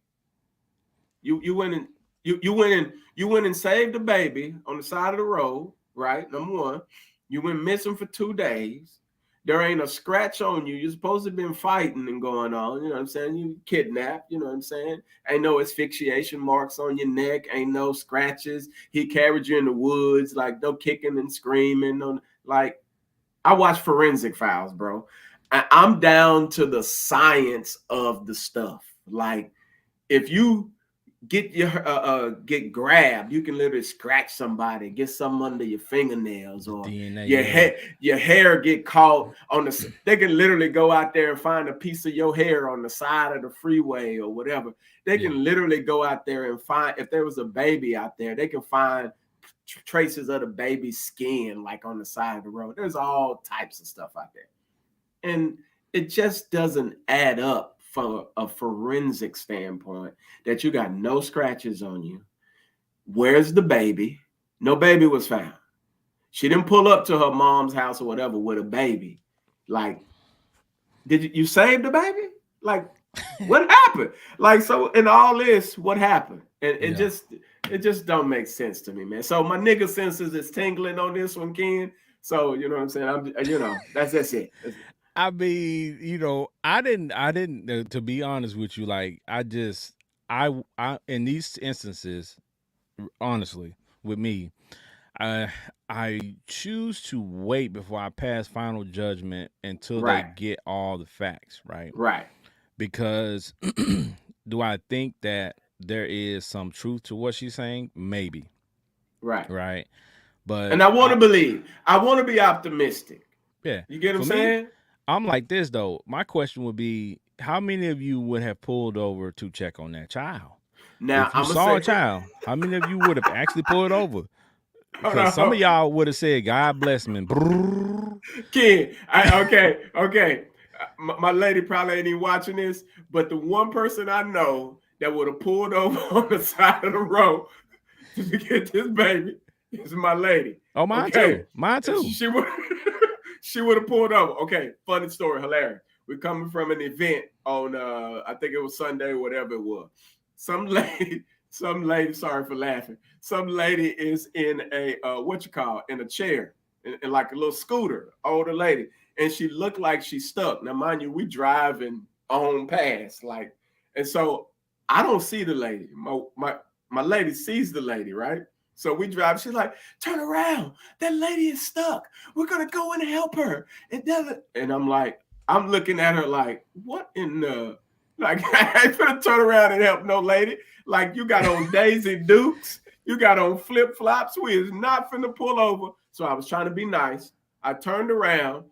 You went and you went and saved the baby on the side of the road, right? Number one. You went missing for 2 days. There ain't a scratch on you. You're supposed to have been fighting and going on. You know what I'm saying? You kidnapped. You know what I'm saying? Ain't no asphyxiation marks on your neck. Ain't no scratches. He carried you in the woods, like no kicking and screaming. No, like I watch Forensic Files, bro. I'm down to the science of the stuff. Like if you get grabbed, you can literally scratch somebody, get some under your fingernails, The or DNA, your yeah. hair get caught on the. They can literally go out there and find a piece of your hair on the side of the freeway or whatever. They Yeah. can literally go out there and find, if there was a baby out there, they can find traces of the baby's skin like on the side of the road. There's all types of stuff out there, and it just doesn't add up from a forensic standpoint that you got no scratches on you. Where's the baby? No baby was found. She didn't pull up to her mom's house or whatever with a baby. Like, did you save the baby? Like, what happened? Like, so in all this, what happened? And Yeah. it just don't make sense to me, man. So my nigga senses is tingling on this one, Ken. So you know what I'm saying? That's it. That's it. I mean, I didn't to be honest with you, like I in these instances, honestly, with me, I I choose to wait before I pass final judgment until they Right, get all the facts, right? right, Because do I think that there is some truth to what she's saying? Maybe, right. right? And But I want to believe. I want to be optimistic. yeah, You get what I'm for me, saying? I'm like this though. My question would be, how many of you would have pulled over to check on that child? Now If you I'm gonna saw a say, child, how many of you would have actually pulled over? hold Because some of on, y'all would have said, "God bless me." Brrr. Ken. Okay. My lady probably ain't even watching this, but the one person I know that would have pulled over on the side of the road to get this baby is my lady. Oh, mine Okay, too. Mine too. she would she would have pulled over. Okay, funny story, hilarious. We're coming from an event on I think it was Sunday, whatever it was. Some lady, sorry for laughing. Some lady is in a what you call in a chair, and like a little scooter, older lady, and she looked like she stuck. Now, mind you, we driving on past, like, and so I don't see the lady. My lady sees the lady, right? So we drive. She's like, "Turn around! That lady is stuck. We're gonna go in and help her." It doesn't. And I'm like, I'm looking at her like, "What in the?" Like, I ain't gonna turn around and help no lady. Like, you got on Daisy Dukes, you got on flip flops. We is not finna pull over. So I was trying to be nice. I turned around,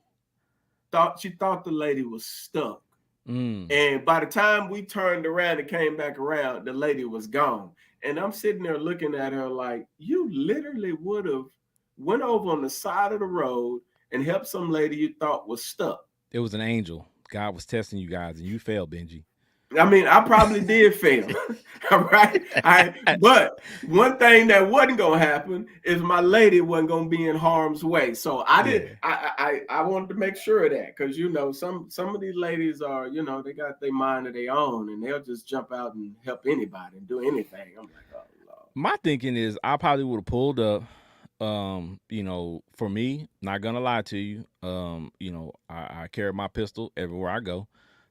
she thought the lady was stuck. And by the time we turned around and came back around, the lady was gone. And I'm sitting there looking at her like, you literally would have went over on the side of the road and helped some lady you thought was stuck. It was an angel. God was testing you guys, and you failed, Benji. I mean, I probably did fail. All right. But one thing that wasn't gonna happen is my lady wasn't gonna be in harm's way. So I wanted to make sure of that, because some of these ladies are, they got their mind of their own, and they'll just jump out and help anybody and do anything. I'm like, oh Lord. My thinking is I probably would have pulled up. For me, not gonna lie to you, I carry my pistol everywhere I go.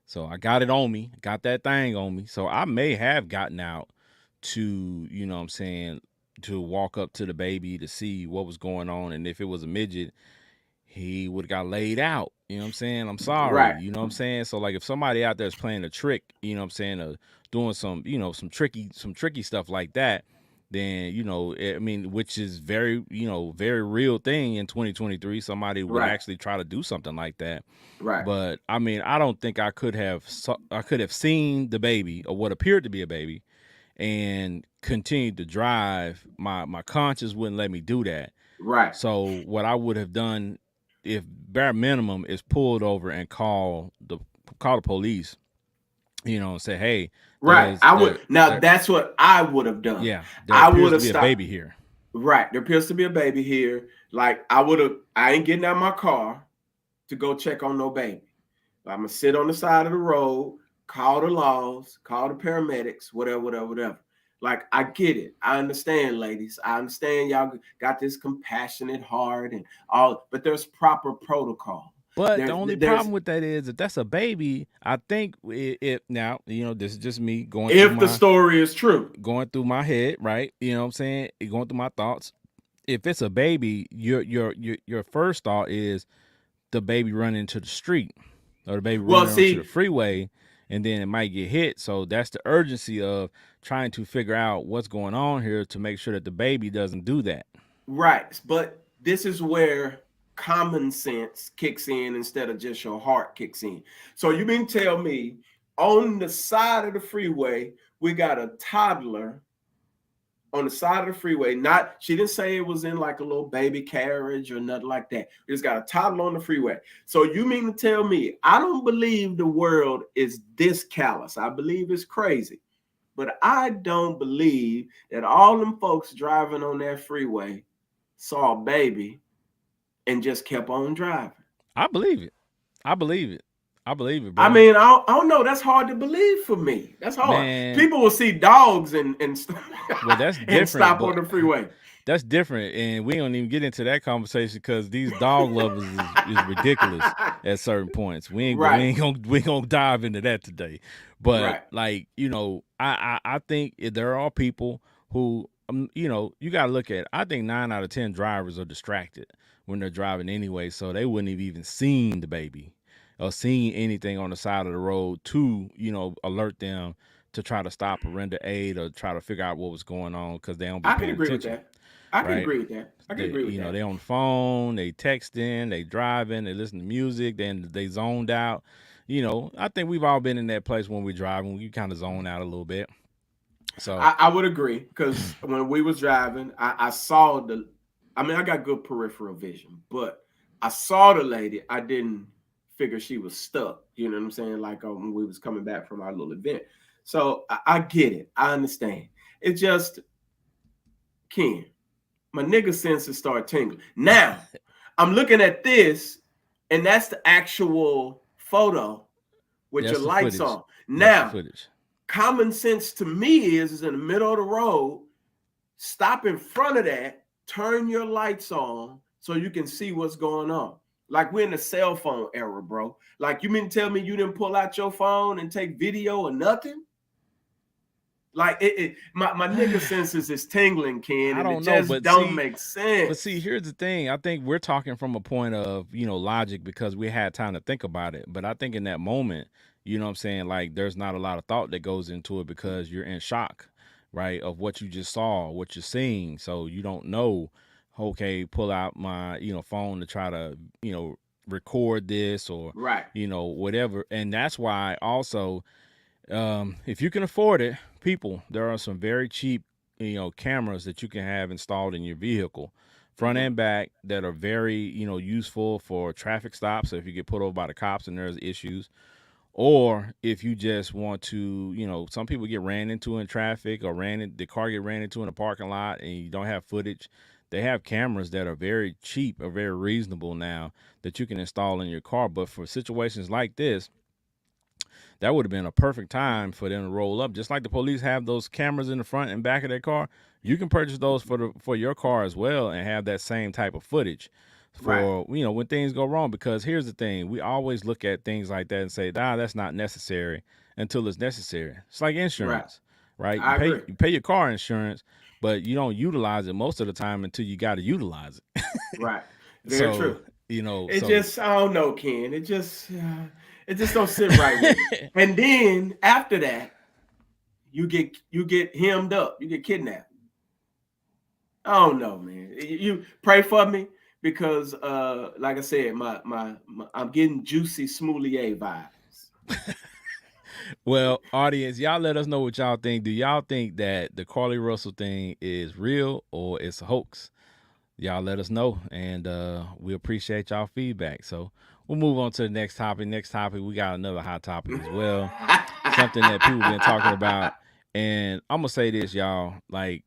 So I got it on me, got that thing on me. So I may have gotten out to, what I'm saying, to walk up to the baby to see what was going on. And if it was a midget, he would have got laid out. You know what I'm saying? I'm sorry. Right. You know what I'm saying? So like if somebody out there is playing a trick, you know what I'm saying, doing some tricky stuff like that, then, I mean, which is very, very real thing in 2023. Somebody would actually try to do something like that. Right. But I mean, I don't think I could have seen the baby, or what appeared to be a baby, and continued to drive. My conscience wouldn't let me do that. Right. So what I would have done, if bare minimum, is pulled over and call the police, and say, hey, right. That's what I would have done. Yeah. I would have stopped. A baby here. Right. There appears to be a baby here. Like, I ain't getting out of my car to go check on no baby. I'm gonna sit on the side of the road, call the laws, call the paramedics, whatever. Like, I get it. I understand, ladies. I understand y'all got this compassionate heart and all, but there's proper protocol. But the only problem with that is, if that's a baby, I think if now, this is just me going. If the story is true, going through my head, right? You know what I'm saying? Going through my thoughts. If it's a baby, your first thought is the baby running into the street, or the baby running onto the freeway, and then it might get hit. So that's the urgency of trying to figure out what's going on here to make sure that the baby doesn't do that. Right. But this is where common sense kicks in instead of just your heart kicks in. So you mean tell me, on the side of the freeway, we got a toddler on the side of the freeway. She didn't say it was in like a little baby carriage or nothing like that. We just got a toddler on the freeway. So you mean to tell me, I don't believe the world is this callous. I believe it's crazy. But I don't believe that all them folks driving on that freeway saw a baby and just kept on driving. I believe it. Bro. I mean, I don't know. That's hard to believe for me. That's hard. Man. People will see dogs and well, that's different, and stop on the freeway. That's different, and we don't even get into that conversation because these dog lovers is ridiculous at certain points. We ain't gonna dive into that today. But like, I think there are people who you gotta look at it. I think 9 out of 10 drivers are distracted when they're driving anyway, so they wouldn't have even seen the baby or seen anything on the side of the road to alert them to try to stop or render aid or try to figure out what was going on, because they don't be paying attention. I can agree with that. They on the phone, they texting, they driving, they listen to music, then they zoned out. I think we've all been in that place when we're driving. We kind of zone out a little bit. So I would agree, because when we was driving, I saw I got good peripheral vision, but I saw the lady. I didn't figure she was stuck. You know what I'm saying? Like when we was coming back from our little event. So I get it. I understand. It's just, Ken, my nigga senses start tingling. Now, I'm looking at this, and that's the actual photo with your lights on. Now, common sense to me is in the middle of the road, stop in front of that, turn your lights on, so you can see what's going on. Like we're in the cell phone era, bro. Like you mean to tell me you didn't pull out your phone and take video or nothing? Like my nigga senses is tingling, Ken, I and it don't know, just don't make but see, sense. here's the thing. I think we're talking from a point of, logic because we had time to think about it. But I think in that moment, you know what I'm saying, like there's not a lot of thought that goes into it because you're in shock, right, of what you just saw, what you're seeing. So you don't know, okay, pull out my, phone to try to, record this or, Right, whatever. And that's why also, if you can afford it, people, there are some very cheap, cameras that you can have installed in your vehicle, front mm-hmm. and back, that are very, useful for traffic stops. So if you get pulled over by the cops and there's issues, or if you just want to, some people get ran into in traffic or the car get ran into in a parking lot and you don't have footage. They have cameras that are very cheap or very reasonable now that you can install in your car. But for situations like this, that would have been a perfect time for them to roll up. Just like the police have those cameras in the front and back of their car, you can purchase those for your car as well and have that same type of footage Right, for, when things go wrong. Because here's the thing, we always look at things like that and say, that's not necessary until it's necessary. It's like right. insurance, right? I agree. You pay your car insurance, but you don't utilize it most of the time until you got to utilize it. Right. Very So, true. you know, It so just, I don't know, Ken. It just don't sit right with me. And then after that, you get hemmed up. You get kidnapped. I don't know, man. You pray for me because, like I said, my I'm getting juicy smoulier vibes. Well, audience, y'all let us know what y'all think. Do y'all think that the Carly Russell thing is real or it's a hoax? Y'all let us know, and we appreciate y'all feedback. So we'll move on to the next topic. Next topic, we got another hot topic as well. Something that people been talking about, and I'm gonna say this, y'all. Like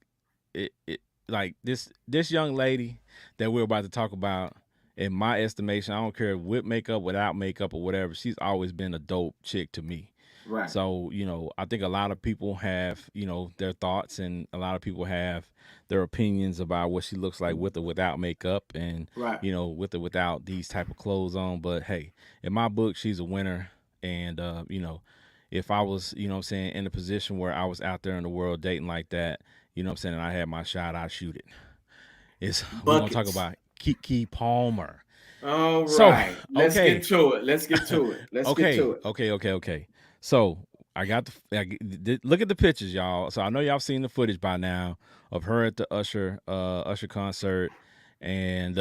like this young lady that we're about to talk about. In my estimation, I don't care with makeup, without makeup, or whatever. She's always been a dope chick to me. Right, So, I think a lot of people have, their thoughts, and a lot of people have their opinions about what she looks like with or without makeup, and, right. with or without these type of clothes on. But hey, in my book, she's a winner. And, if I was, what I'm saying, in a position where I was out there in the world dating like that, what I'm saying, and I had my shot, I'd shoot it. We're going to talk Buckets. about Kiki Palmer. All So, right. Let's get okay. to it. Let's get to it. Let's get to it. Okay. So look at the pictures, y'all. So I know y'all seen the footage by now of her at the Usher concert, and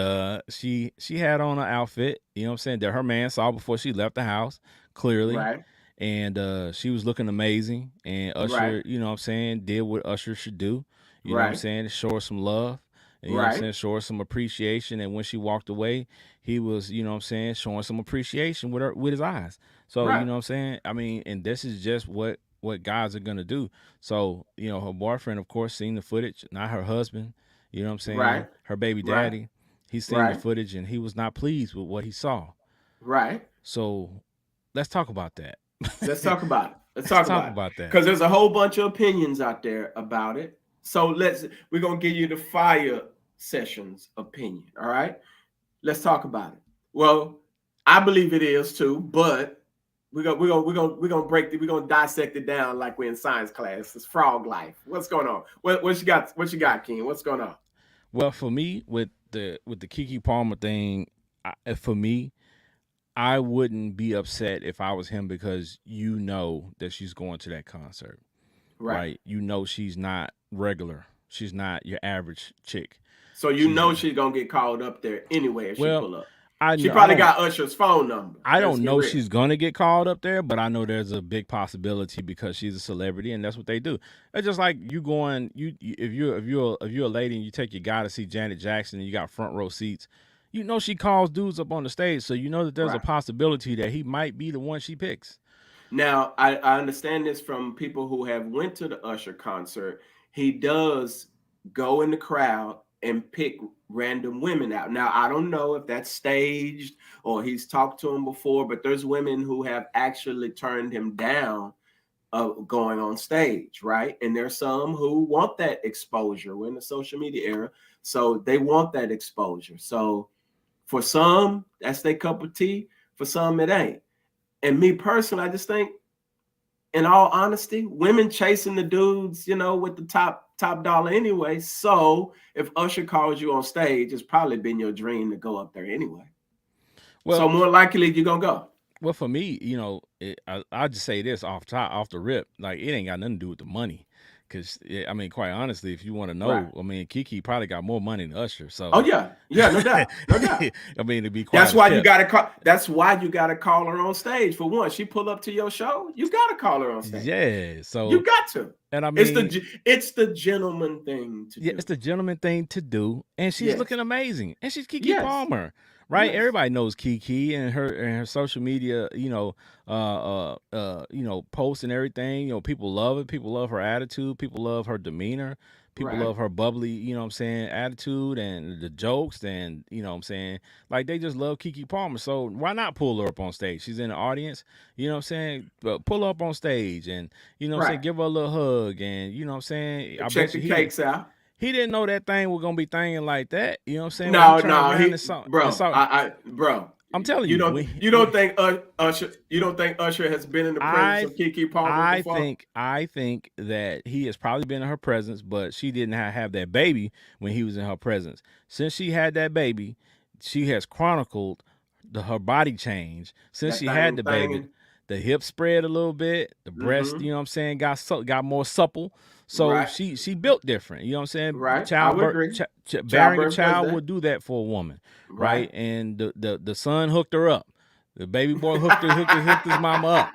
she had on an outfit, what I'm saying, that her man saw before she left the house, clearly, Right, and she was looking amazing. And right, Usher, what I'm saying, did what Usher should do, what I'm right, saying, show her some love. And, what I'm right, saying, show her some appreciation. And when she walked away, he was, what I'm saying, showing some appreciation with his eyes. So, right, what I'm saying? I mean, and this is just what guys are gonna do. So, her boyfriend, of course, seen the footage, not her husband, what I'm saying, right, her baby right, daddy. He's seen the right, footage and he was not pleased with what he saw. right. So let's talk about that. Let's talk about it. Let's Let's talk talk about it. about that. Because there's a whole bunch of opinions out there about it. So we're gonna give you the Fiyah Session's opinion. All right. Let's talk about it. Well, I believe it is too, but we're gonna dissect it down like we're in science class. It's frog life. What's going on? What you got? What you got, Ken? What's going on? Well, for me, with the Kiki Palmer thing, for me, I wouldn't be upset if I was him because that she's going to that concert, Right. right? She's not regular. She's not your average chick. So you She's know she's gonna get called up there anyway if she well, pull up. I She know I probably don't got Usher's phone number. I Let's don't get know real. she's gonna get called up there, but I know there's a big possibility because she's a celebrity and that's what they do. It's just like you going if you're a lady and you take your guy to see Janet Jackson and you got front row seats, she calls dudes up on the stage, so you know that there's a Right. possibility that he might be the one she picks. Now, I understand this from people who have went to the Usher concert. He does go in the crowd and pick random women out. Now, I don't know if that's staged or he's talked to them before, but there's women who have actually turned him down going on stage, right? And there's some who want that exposure. We're in the social media era, so they want that exposure. So for some, that's their cup of tea. For some, it ain't. And me personally, I just think, in all honesty, women chasing the dudes, with the top dollar anyway. So if Usher calls you on stage, it's probably been your dream to go up there anyway. So Well, more likely you're gonna go. well, for me, I'll just say this off the rip, like it ain't got nothing to do with the money, because I mean, quite honestly, if you want to Right. know, I mean, Kiki probably got more money than Usher, Oh so yeah, yeah, no doubt, no doubt. I mean, to be quiet That's as why you kept. gotta call. That's why you gotta call her on stage. For one, she pull up to your show, you gotta call her on stage. Yeah, You so got to. and I It's mean, the gentleman thing to yeah, do. it's the gentleman thing to do, and she's Yes, looking amazing, and she's Kiki yes, Palmer, right? yes. Everybody knows Kiki and her social media, posts and everything. People love it. People love her attitude. People love her demeanor. People Right. love her bubbly, attitude and the jokes, and like they just love Kiki Palmer. So why not pull her up on stage? She's in the audience, pull her up on stage and Right. give her a little hug, and I Check bet the you he did. cakes out. He didn't know that thing was gonna be thinging like that. You know what I'm saying? When he No, turned no, around and saw and bro, saw, bro. I'm telling You you, don't, think Usher? You don't think Usher has been in the presence I of Kiki Palmer I before? think I think that he has probably been in her presence, but she didn't have that baby when he was in her presence. Since she had that baby, she has chronicled her body change. Since That she had thing, the baby, thinging. the hips spread a little bit, the breast, Mm-hmm. got more supple. So Right. she built different. You know what I'm saying? Right. I would Childbirth, agree. bearing a Childbirth does child that. would do that for a woman, Right. right? And the son hooked her up. The baby boy hooked his mama up.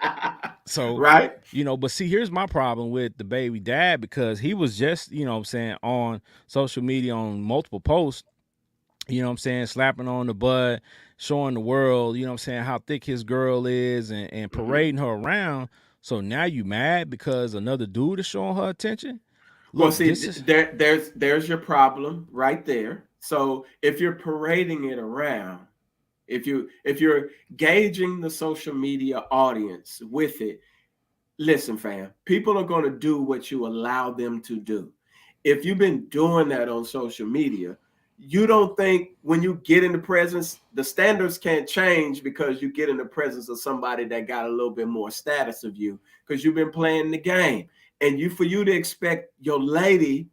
So, Right. but see, here's my problem with the baby dad, because he was just, on social media on multiple posts, slapping on the butt, showing the world, how thick his girl is, and Mm-hmm. parading her around. So now you mad because another dude is showing her attention? Well, Look, this see, is there's your problem right there. So if you're parading it around, if you're gauging the social media audience with it, listen, fam, people are going to do what you allow them to do. If you've been doing that on social media, you don't think when you get in the presence, the standards can't change because you get in the presence of somebody that got a little bit more status of you because you've been playing the game. And for you to expect your lady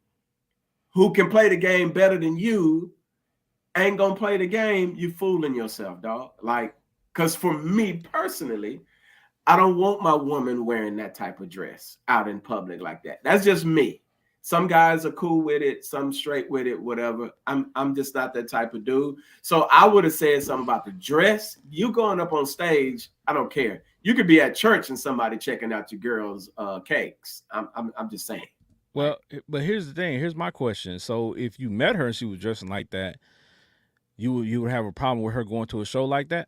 who can play the game better than you ain't gonna play the game, you fooling yourself, dog. Like, because for me personally, I don't want my woman wearing that type of dress out in public like that. That's just me. Some guys are cool with it, some straight with it, whatever. I'm just not that type of dude. So I would have said something about the dress. You going up on stage, I don't care. You could be at church and somebody checking out your girl's cakes. I'm just saying. Like, well, but here's the thing. Here's my question. So if you met her and she was dressing like that, you would have a problem with her going to a show like that?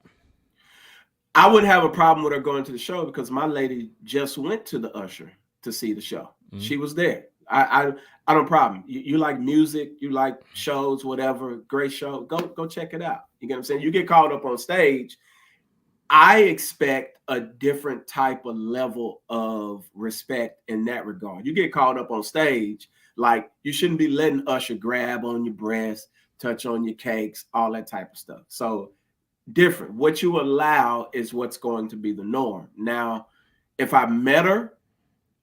I wouldn't have a problem with her going to the show because my lady just went to the Usher to see the show. Mm-hmm. She was there. I don't problem. You like music, you like shows, whatever. Great show. Go check it out. You get what I'm saying? You get called up on stage. I expect a different type of level of respect in that regard. You get called up on stage, like you shouldn't be letting Usher grab on your breast, touch on your cakes, all that type of stuff. So different. What you allow is what's going to be the norm. Now, if I met her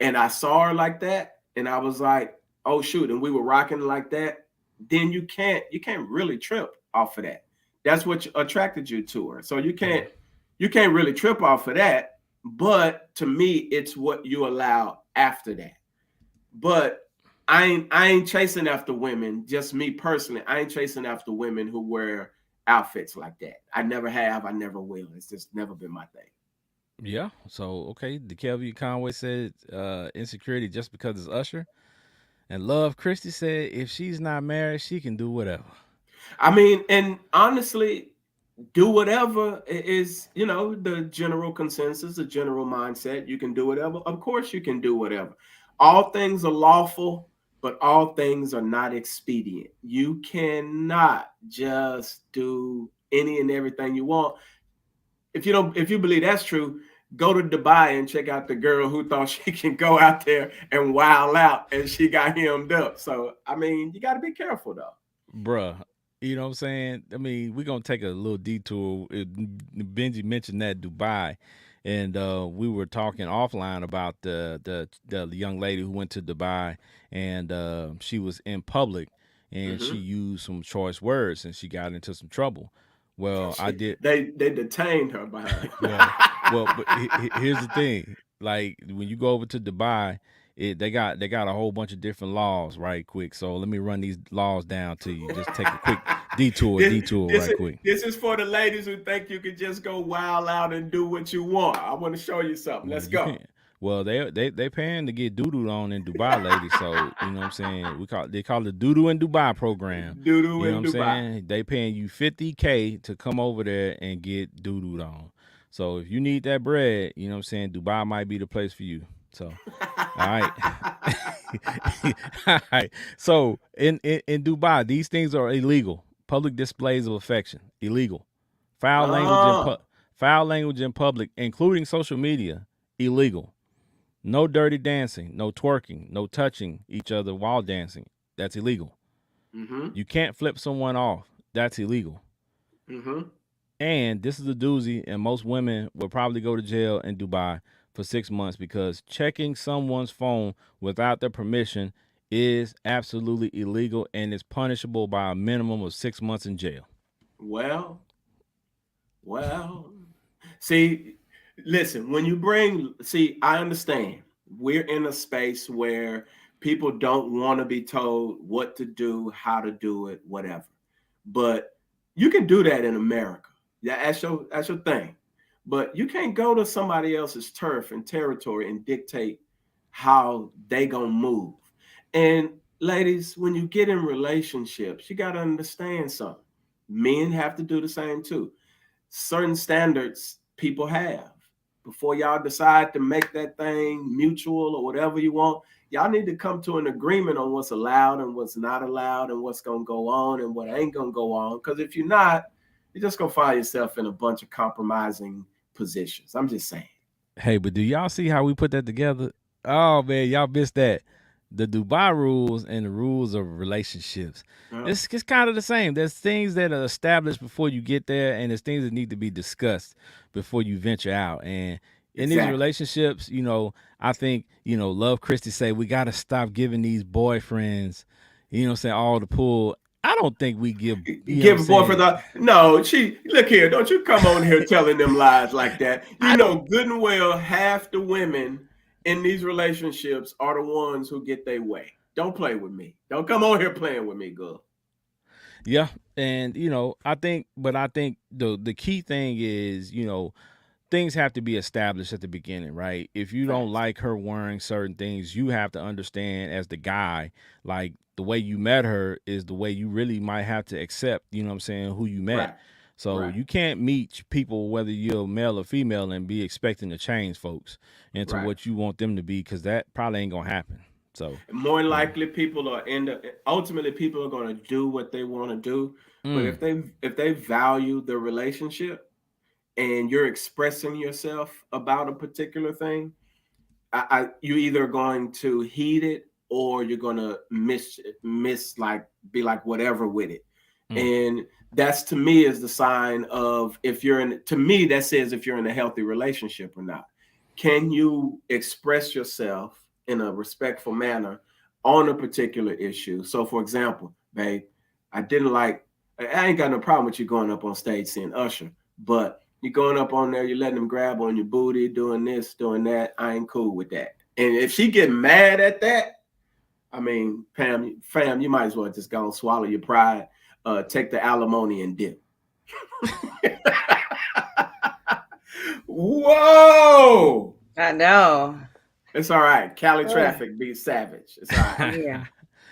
and I saw her like that, and I was like, "Oh shoot," and we were rocking like that, then you can't really trip off of that. That's what attracted you to her. So Yeah. you can't really trip off of that. But to me, it's what you allow after that. But I ain't chasing after women. Just me personally, I ain't chasing after women who wear outfits like that. I never have. I never will. It's just never been my thing. Yeah. So okay, the Kelvin Conway said insecurity just because it's Usher. And Love Christie said if she's not married, she can do whatever. I mean, and honestly, do whatever is, the general consensus, the general mindset. You can do whatever. Of course, you can do whatever. All things are lawful, but all things are not expedient. You cannot just do any and everything you want. If you believe that's true, go to Dubai and check out the girl who thought she can go out there and wild out, and she got hemmed up. So I mean, you got to be careful though. Bruh. You know what I'm saying? I mean, we're gonna take a little detour. Benji mentioned that Dubai, and we were talking offline about the young lady who went to Dubai, and she was in public, and she Hmm. used some choice words, and she got into some trouble. Well, I did. They detained her behind. Well, but here's the thing. Like when you go over to Dubai, they got a whole bunch of different laws, right? Quick. So let me run these laws down to you. Just take a quick this, detour, this right is quick. this is for the ladies who think you can just go wild out and do what you want. I want to show you something. Well, Let's you go. can't. Well, they paying to get doodled on in Dubai, ladies. So you know what I'm saying. They call it doodle in Dubai program. Doodoo You know what in I'm Dubai. saying. They paying you 50K to come over there and get doodled on. So if you need that bread, you know what I'm saying. Dubai might be the place for you. So all right. All right. So in Dubai, these things are illegal. Public displays of affection, illegal. Foul language in Oh. foul language in public, including social media, illegal. No dirty dancing, no twerking, no touching each other while dancing. That's illegal. Mm-hmm. You can't flip someone off. That's illegal. Mm-hmm. And this is a doozy, and most women will probably go to jail in Dubai for 6 months because checking someone's phone without their permission is absolutely illegal and is punishable by a minimum of 6 months in jail. Well, well. See, listen, when you bring, see, I understand we're in a space where people don't want to be told what to do, how to do it, whatever. But you can do that in America. Yeah, that's your thing. But you can't go to somebody else's turf and territory and dictate how they gonna move. And ladies, when you get in relationships, you gotta understand something. Men have to do the same too. Certain standards people have. Before y'all decide to make that thing mutual or whatever you want, y'all need to come to an agreement on what's allowed and what's not allowed and what's going to go on and what ain't going to go on. Because if you're not, you're just going to find yourself in a bunch of compromising positions. I'm just saying. Hey, but do y'all see how we put that together? Oh man, y'all missed that. The Dubai rules and the rules of relationships. Uh, It's kind of the same. There's things that are established before you get there, and there's things that need to be discussed before you venture out. And in these exactly. relationships, I think, Love Christie say we gotta stop giving these boyfriends, saying, all the pull. I don't think we give, Give a boyfriend saying the no. She look here. Don't you come on here telling them lies like that. You I don't. know good and well half the women in these relationships are the ones who get their way. Don't play with me. Don't come on here playing with me, girl. Yeah, and I think the key thing is, things have to be established at the beginning, right? If you don't Facts. like her wearing certain things, you have to understand as the guy, like the way you met her is the way you really might have to accept, what I'm saying, who you met. Right. So Right. you can't meet people, whether you're male or female, and be expecting to change folks into Right. what you want them to be, because that probably ain't gonna happen. So, More you know, likely, people are end up. Ultimately, people are going to do what they want to do. But mm, if they value the relationship and you're expressing yourself about a particular thing, you either going to heed it or you're going to miss like be like whatever with it. mm, And that's to me is the sign of if you're in to me that says if you're in a healthy relationship or not. Can you express yourself in a respectful manner on a particular issue? So for example, babe, I didn't like I ain't got no problem with you going up on stage saying Usher, but you're going up on there, you're letting them grab on your booty, doing this, doing that. I ain't cool with that. And if she get mad at that, I mean, fam, you might as well just go and swallow your pride, take the alimony and dip. Whoa! I know. It's all right. Cali Ugh, traffic be savage. It's all right. I'm here.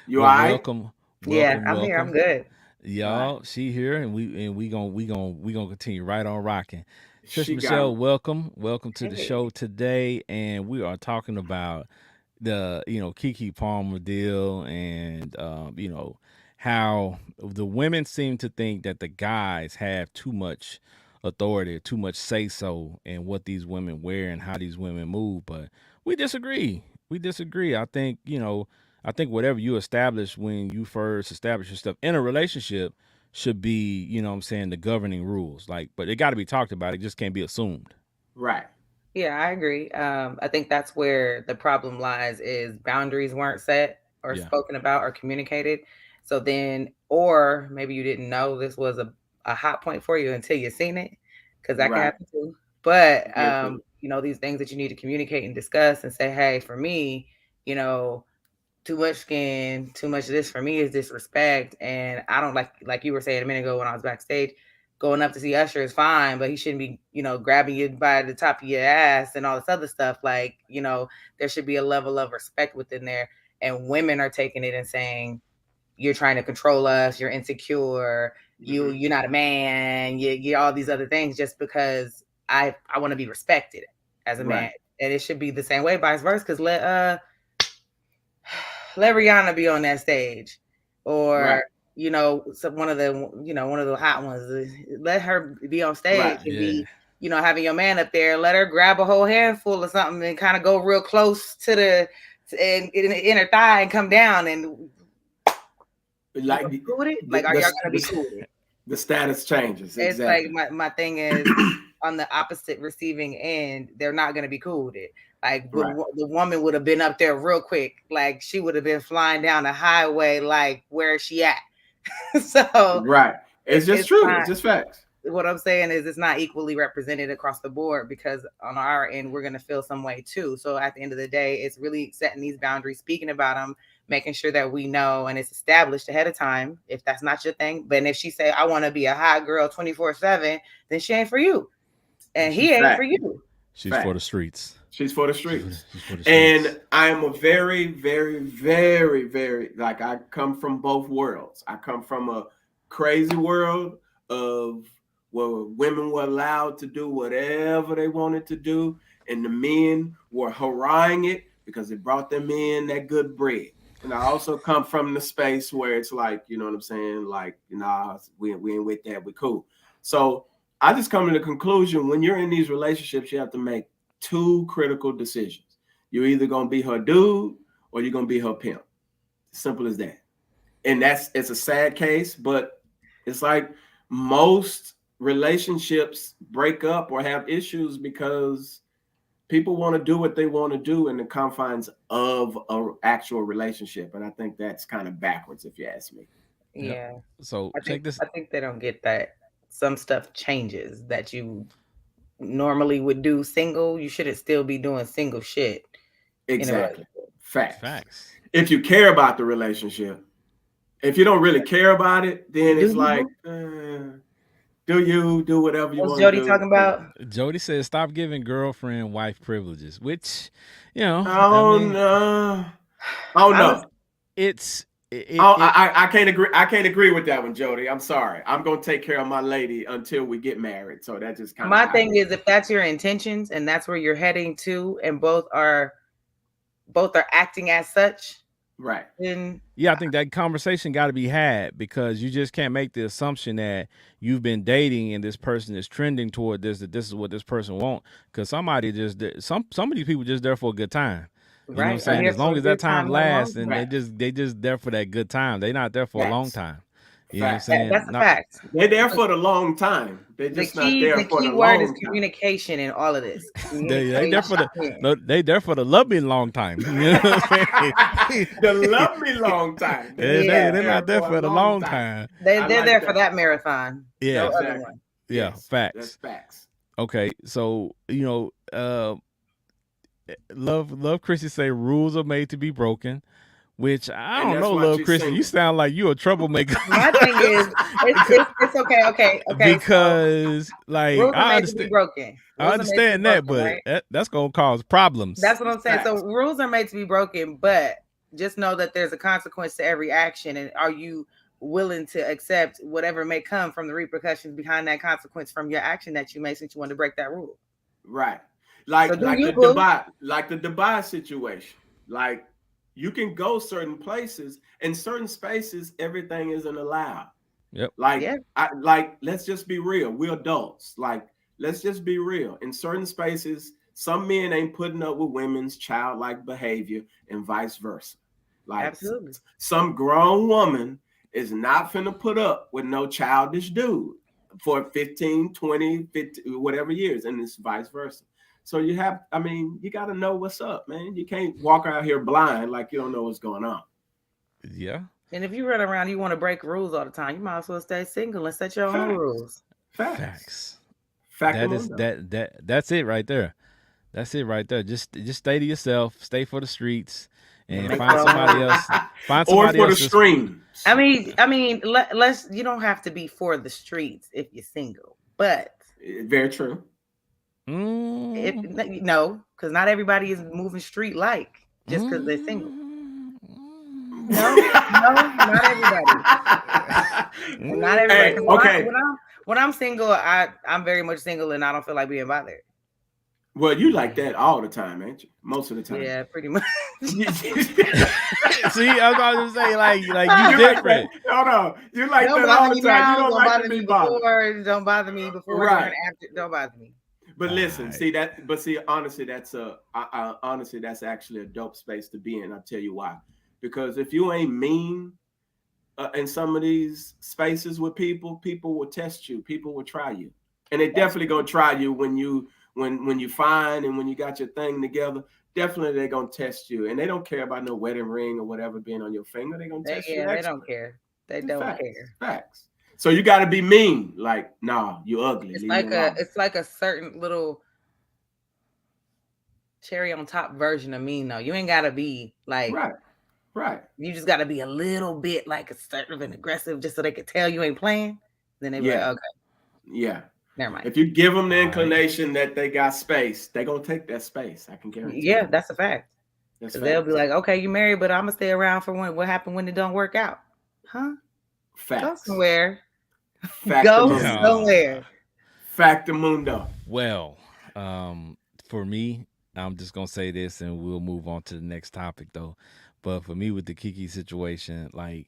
You well, all right? welcome, Yeah, welcome, I'm here. I'm welcome. good. All right. Y'all, she here, and we gonna continue right on rocking. Trish She got Michelle, welcome to the show Hey. today, and we are talking about the Kiki Palmer deal, and how the women seem to think that the guys have too much authority, too much say so in what these women wear and how these women move. But we disagree. We disagree. I think, I think whatever you establish when you first establish yourself in a relationship should be, what I'm saying, the governing rules. Like, but it got to be talked about. It just can't be assumed. Right. Yeah, I agree. I think that's where the problem lies is boundaries weren't set or Yeah. spoken about or communicated. So then, or maybe you didn't know this was a hot point for you until you seen it, because that can Right. happen too. But, Very true. these things that you need to communicate and discuss and say, hey, for me, you know, too much skin, too much of this for me is disrespect. And I don't like you were saying a minute ago when I was backstage, going up to see Usher is fine, but he shouldn't be, grabbing you by the top of your ass and all this other stuff. Like, there should be a level of respect within there. And women are taking it and saying, you're trying to control us, you're insecure, you're not a man, you all these other things just because I want to be respected as a man. Right. And it should be the same way, vice versa. Because let Rihanna be on that stage, or Right. one of the hot ones. Let her be on stage Right. and Yeah. be, having your man up there. Let her grab a whole handful of something and kind of go real close to the and in her thigh and come down and Like cool with it. Like, are y'all gonna be cool with it? the status changes. It's Exactly. like my thing is on the opposite receiving end, they're not gonna be cool with it. Like Right. the woman would have been up there real quick, like she would have been flying down the highway, like where is she at? So Right. It's just true. not, It's just facts. what I'm saying is it's not equally represented across the board because on our end we're gonna feel some way too. So at the end of the day, it's really setting these boundaries, speaking about them, making sure that we know and it's established ahead of time if that's not your thing. But if she say I want to be a hot girl 24/7, then she ain't for you, and he ain't for you. She's Fact. for the streets. She's for the streets. She's for the streets. And I am a very, very, very, very, like, I come from both worlds. I come from a crazy world of where women were allowed to do whatever they wanted to do, and the men were haranguing it because it brought them in that good bread. And I also come from the space where it's like, you know what I'm saying? Like, we ain't with that. We cool. So I just come to the conclusion when you're in these relationships, you have to make two critical decisions. You're either going to be her dude or you're going to be her pimp. Simple as that. And it's a sad case, but it's like most relationships break up or have issues because people want to do what they want to do in the confines of an actual relationship. And I think that's kind of backwards, if you ask me. Yeah. Yep. So I think they don't get that some stuff changes that you normally would do single. You shouldn't still be doing single shit. Exactly. Facts. Facts. If you care about the relationship, if you don't really care about it, then it's like, do you do whatever you want to do? What's Jody talking about? Jody says, "Stop giving girlfriend wife privileges," which, Oh no, it's. I can't agree. I can't agree with that one, Jody. I'm sorry. I'm gonna take care of my lady until we get married. So that just kind of my thing is, if that's your intentions and that's where you're heading to, and both are acting as such, right? Then I think that conversation got to be had because you just can't make the assumption that you've been dating and this person is trending toward this, that this is what this person wants. Because some of these people just there for a good time. You know what I'm saying? As long as that time lasts, and they just there for that good time. They're not there for a long time. You know what I'm saying? That's a fact. They're there for the long time. They're just not there for the long time. The key word is communication in all of this. They there for the love me long time. You know what I'm saying? The love me long time. They're not there for the long time. They're there for that marathon. Yeah. No other one. Yeah. Facts. That's facts. Okay. So, Love Chrissy say rules are made to be broken, which I don't know, Love Chrissy. You sound like you a troublemaker. My thing is, it's okay. Because rules are made to be broken. I understand that, but that's gonna cause problems. That's what I'm saying. So rules are made to be broken, but just know that there's a consequence to every action, and are you willing to accept whatever may come from the repercussions behind that consequence from your action that you made since you wanted to break that rule? Right. Like the Dubai situation. Like you can go certain places, in certain spaces, everything isn't allowed. Yep. Like, Yeah, let's just be real. We're adults. Like, let's just be real. In certain spaces, some men ain't putting up with women's childlike behavior and vice versa. Like, absolutely. some grown woman is not finna put up with no childish dude for 15, 20, 50, whatever years, and it's vice versa. So you have, I mean, you got to know what's up, man. You can't walk out here blind like you don't know what's going on. Yeah. And if you run around, you want to break rules all the time, you might as well stay single and set your own Facts. rules. Facts. Facts. Factamundo. That's it right there. That's it right there. Just stay to yourself, stay for the streets, And and make find your own somebody rules. else. Find Or somebody for the else. streams. Let's. You don't have to be for the streets if you're single, but Very true. no, because not everybody is moving street like just because they're single. No, not everybody. Not everybody. Hey, 'Cause okay. When I'm single, I'm very much single, and I don't feel like being bothered. Well, you like that all the time, ain't you? Most of the time. Yeah, pretty much. See, I was about to say like you You like that. different. Hold on. You like Don't that all bother the me time. now. You don't Don't like bother to me be bothered. before. Don't bother me before. Right. During, after. Don't bother me. But listen, Alright. see that. But see, honestly, honestly, that's actually a dope space to be in. I'll tell you why. Because if you ain't mean in some of these spaces with people, people will test you. People will try you, and they definitely gonna try you when you find and when you got your thing together. Definitely, they're gonna test you, and they don't care about no wedding ring or whatever being on your finger. They're gonna test you. They don't care. They don't Facts. care. Facts. So you got to be mean. Like, nah, you ugly. It's Leave like me alone. it's like a certain little cherry on top version of mean though. You ain't gotta be like right. You just gotta be a little bit like assertive and aggressive just so they can tell you ain't playing. Then they be like, okay, yeah. never mind. If you give them the inclination that they got space, they gonna take that space. I can guarantee. Yeah, you. that's a fact. Because they'll be like, okay, you married, but I'm gonna stay around for what happened when it don't work out, huh? Facts. Go somewhere. Go somewhere. Factamundo. Well, for me, I'm just gonna say this, and we'll move on to the next topic, though. But for me, with the Kiki situation, like,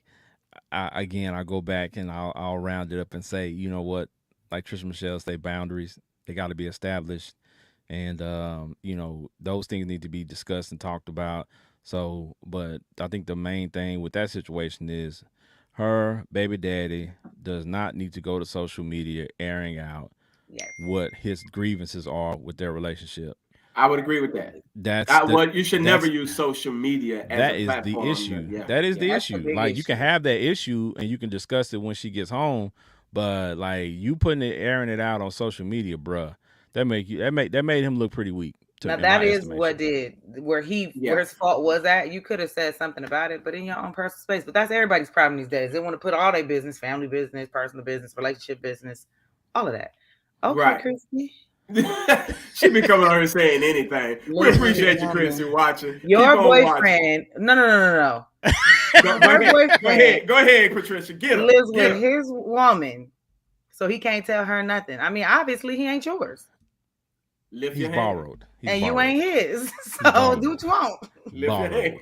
I go back and I'll round it up and say, you know what, like Trisha Michelle say, boundaries they got to be established, and those things need to be discussed and talked about. So, but I think the main thing with that situation is her baby daddy does not need to go to social media airing out what his grievances are with their relationship. I would agree with that. You should never use social media as a platform. The issue. That is the issue. Like, you can have that issue and you can discuss it when she gets home, but like, you putting it, airing it out on social media, bruh, that made him look pretty weak. Now that is where his fault was at. You could have said something about it, but in your own personal space. But that's everybody's problem these days. They want to put all their business, family business, personal business, relationship business, all of that. Okay, right. Christy. She be coming on here saying anything. We appreciate you, Christy, watching. Your boyfriend. No. Go ahead, Patricia. Get him. Lives with his woman, so he can't tell her nothing. I mean, obviously, he ain't yours. He's borrowed. And you ain't his. So do what you want. Lift your hand.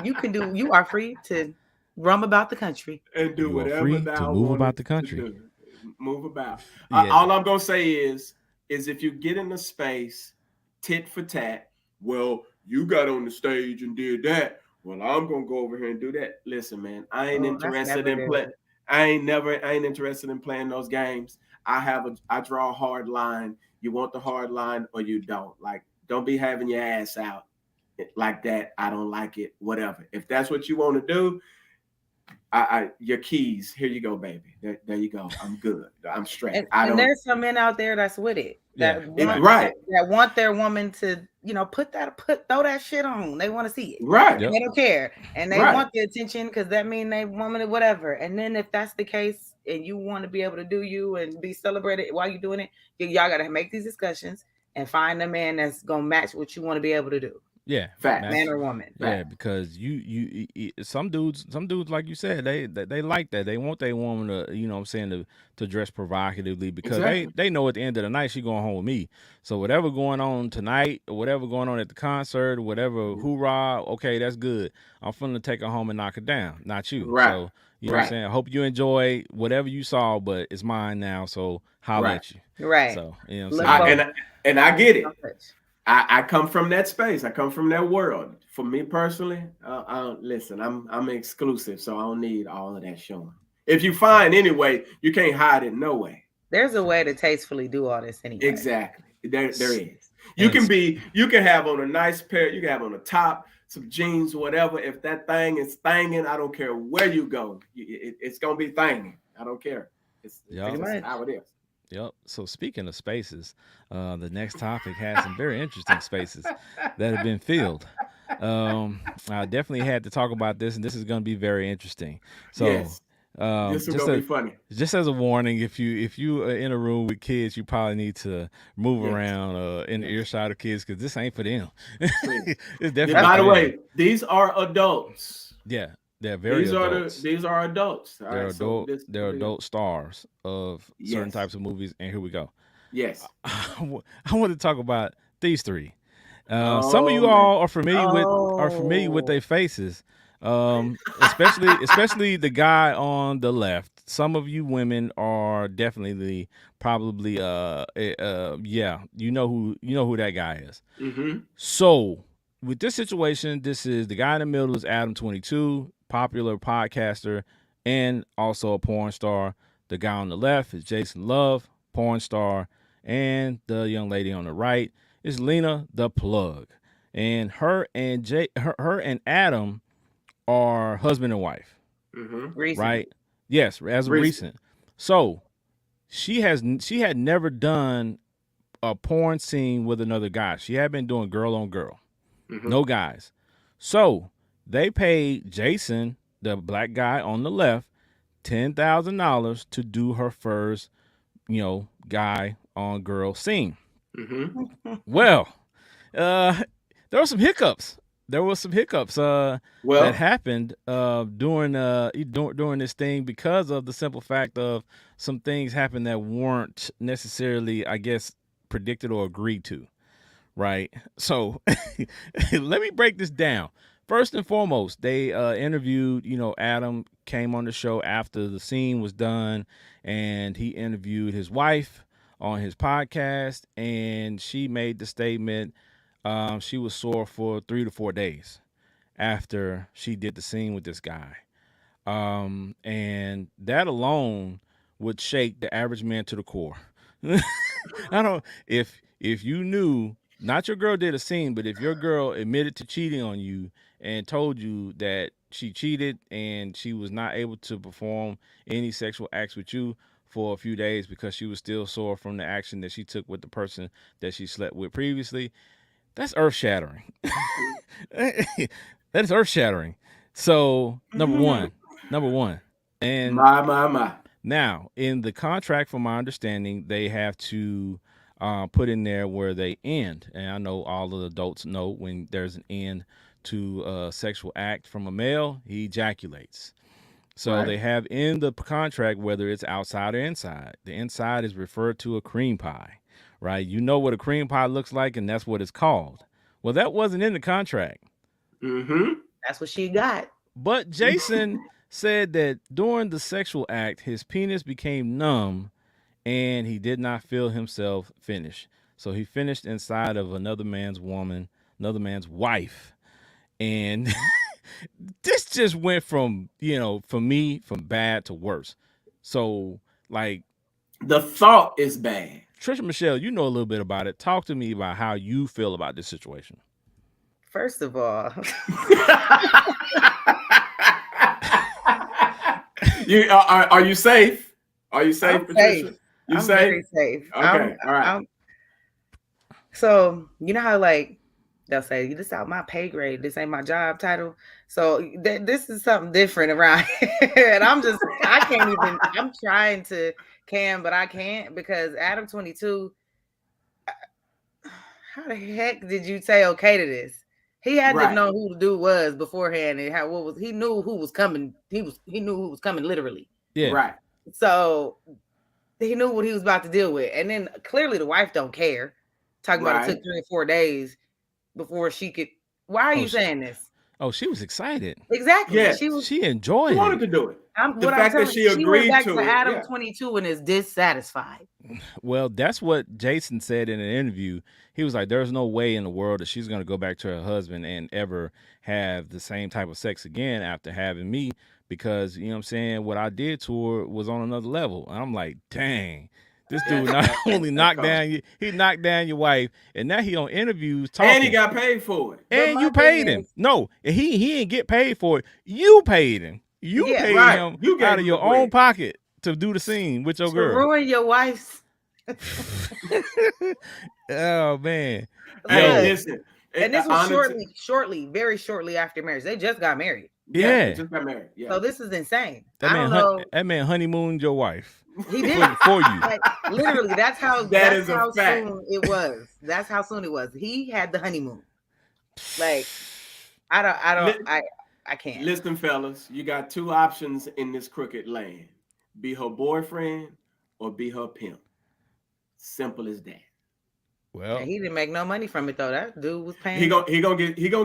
You can do. You are free to roam about the country and do whatever to move about the country. Move about. All I'm gonna say is if you get in the space, tit for tat. Well, you got on the stage and did that. Well, I'm gonna go over here and do that. Listen, man, I ain't interested in play. I ain't interested in playing those games. I draw a hard line. You want the hard line or you don't. Like, don't be having your ass out like that. I don't like it. Whatever. If that's what you want to do, your keys. Here you go, baby. There you go. I'm good. I'm straight. And there's some men out there that's with it. That want their woman to, throw that shit on. They want to see it. Right. They don't care. And they want the attention because that mean they woman or whatever. And then if that's the case and you want to be able to do you and be celebrated while you're doing it, y'all got to make these discussions and find a man that's going to match what you want to be able to do. Yeah, fact, man or woman. Yeah, because you some dudes like you said, they like that. They want their woman to, to dress provocatively because they know at the end of the night she going home with me. So whatever going on tonight or whatever going on at the concert or whatever, hoorah, okay, that's good. I'm finna take her home and knock her down, not you. Right. So You know what I'm Right. saying? I hope you enjoy whatever you saw, but it's mine now, so holla Right. at you. Right. So, you know what Look I'm I, saying? and I get it. Don't touch. I come from that space. I come from that world. For me personally, listen, I'm exclusive, so I don't need all of that showing. If you find anyway, you can't hide it no way. There's a way to tastefully do all this anyway. Exactly. There S- is. You And can have on a nice pair, you can have on a top, some jeans, whatever. If that thing is thanging, I don't care where you go. It's gonna be thanging. I don't care. It's Pretty yup, just much. how it is. yep. So speaking of spaces, the next topic has some very interesting spaces that have been filled. I definitely had to talk about this, and this is going to be very interesting. So, Yes. This is just gonna be a funny. just as a warning, if you are in a room with kids, you probably need to move Yes. around in the Yes. earshot of kids because this ain't for them. Please. It's Yeah, definitely by the for them. way, these are adults. Yeah, they're very adults. These are adults. All They're right. So adult. this They're adult stars of certain yes. types of movies. And here we go. Yes. I want to talk about these three. Some of Oh you man. all are familiar with Oh. their faces. Especially the guy on the left. Some of you women are definitely probably yeah, you know who that guy is. Mm-hmm. So with this situation, this is the guy in the middle is Adam 22, popular podcaster and also a porn star. The guy on the left is Jason Love, porn star, and the young lady on the right is Lena the Plug. And her and Adam are husband and wife, Mm-hmm. Recent. right? Yes, as of Recent. recent. So she had never done a porn scene with another guy. She had been doing girl on girl, Mm-hmm. no guys. So they paid Jason, the black guy on the left, $10,000 to do her first, guy on girl scene. Mm-hmm. Well, there were some hiccups. That Well, happened during this thing because of the simple fact of some things happened that weren't necessarily, I guess, predicted or agreed to. Right. So let me break this down. First and foremost, they interviewed, Adam came on the show after the scene was done, and he interviewed his wife on his podcast, and she made the statement she was sore for 3 to 4 days after she did the scene with this guy. And that alone would shake the average man to the core. I don't if you knew not your girl did a scene, but if your girl admitted to cheating on you and told you that she cheated and she was not able to perform any sexual acts with you for a few days because she was still sore from the action that she took with the person that she slept with previously, that's earth shattering. That is earth shattering. So number one, and my. now in the contract, from my understanding, they have to put in there where they end. And I know all of the adults know when there's an end to a sexual act from a male, he ejaculates. So Right. they have in the contract whether it's outside or inside. The inside is referred to a cream pie, right? You know what a cream pie looks like, and that's what it's called. Well, that wasn't in the contract. Mm-hmm. That's what she got. But Jason said that during the sexual act, his penis became numb and he did not feel himself finish. So he finished inside of another man's woman, another man's wife. And this just went from, for me, from bad to worse. So, like, The thought is bad. Trisha Michelle, you know a little bit about it. Talk to me about how you feel about this situation. First of all, Are you safe? Are you safe, I'm Patricia? safe. You I'm safe? very safe. Okay. All right. So you know how like they'll say this out my pay grade. This ain't my job title. So this is something different around here, and I can't even. I'm trying to but I can't because Adam 22. How the heck did you say okay to this? He had to know who the dude was beforehand and he knew who was coming. He knew who was coming literally. Yeah. Right. So he knew what he was about to deal with. And then clearly the wife don't care. Talking about it took 3 or 4 days before she could. Why are you saying this? Oh, she was excited. Exactly. Yeah. She was. She She enjoyed wanted it. to do it. The What I'm fact that telling she you, she went agreed back to to it. Adam Yeah. 22 and is dissatisfied. Well, that's what Jason said in an interview. He was like, "There's no way in the world that she's gonna go back to her husband and ever have the same type of sex again after having me, because you know what I'm saying. What I did to her was on another level." And I'm like, "Dang, this dude not only That's knocked cold. down you, he knocked down your wife, and now he on interviews And he talking, got paid for it. But and my you thing paid him. is, No, he didn't get paid for it. You paid him. You yeah, paid Right. him You out gave of him the your own bread. pocket to do the scene with your to girl." ruin your wife's Oh man, Hey, yo, look. listen. And this was Honestly, very shortly after marriage. They just got married. yeah, they yeah. just got married. Yeah. So this is insane. That I man, don't know. that man honeymooned your wife He did. for you. Like literally, that's how That is a fact. soon it was. That's how soon it was. He had the honeymoon. Like I can't. Listen, fellas, you got two options in this crooked land: be her boyfriend or be her pimp. Simple as that. Well, And he didn't make no money from it though. That dude was paying. He gonna get no, he streaming gonna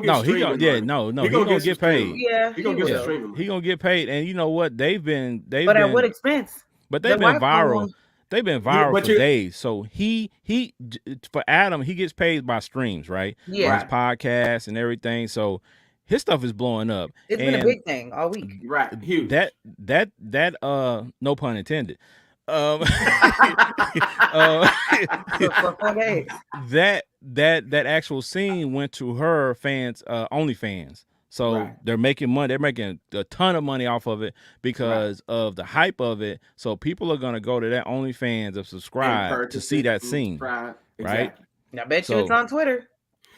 money. no, He he gonna gonna some get streaming paid. money. Yeah, He gonna he get some will. streaming He money. gonna get paid, and you know what? They've been But at what expense? but The they've been wife viral. gonna- They've been Yeah, viral but for you- days. So for Adam, he gets paid by streams, right? Yeah. On his podcast and everything. So his stuff is blowing up. It's been a big thing all week. Right, huge. That no pun intended. For 4 days. that actual scene went to her fans, OnlyFans. So Right. they're making money. They're making a ton of money off of it because of the hype of it. So people are gonna go to that OnlyFans and subscribe to purchase see it, that and scene. subscribe. Right? Exactly. I bet you it's So- on Twitter.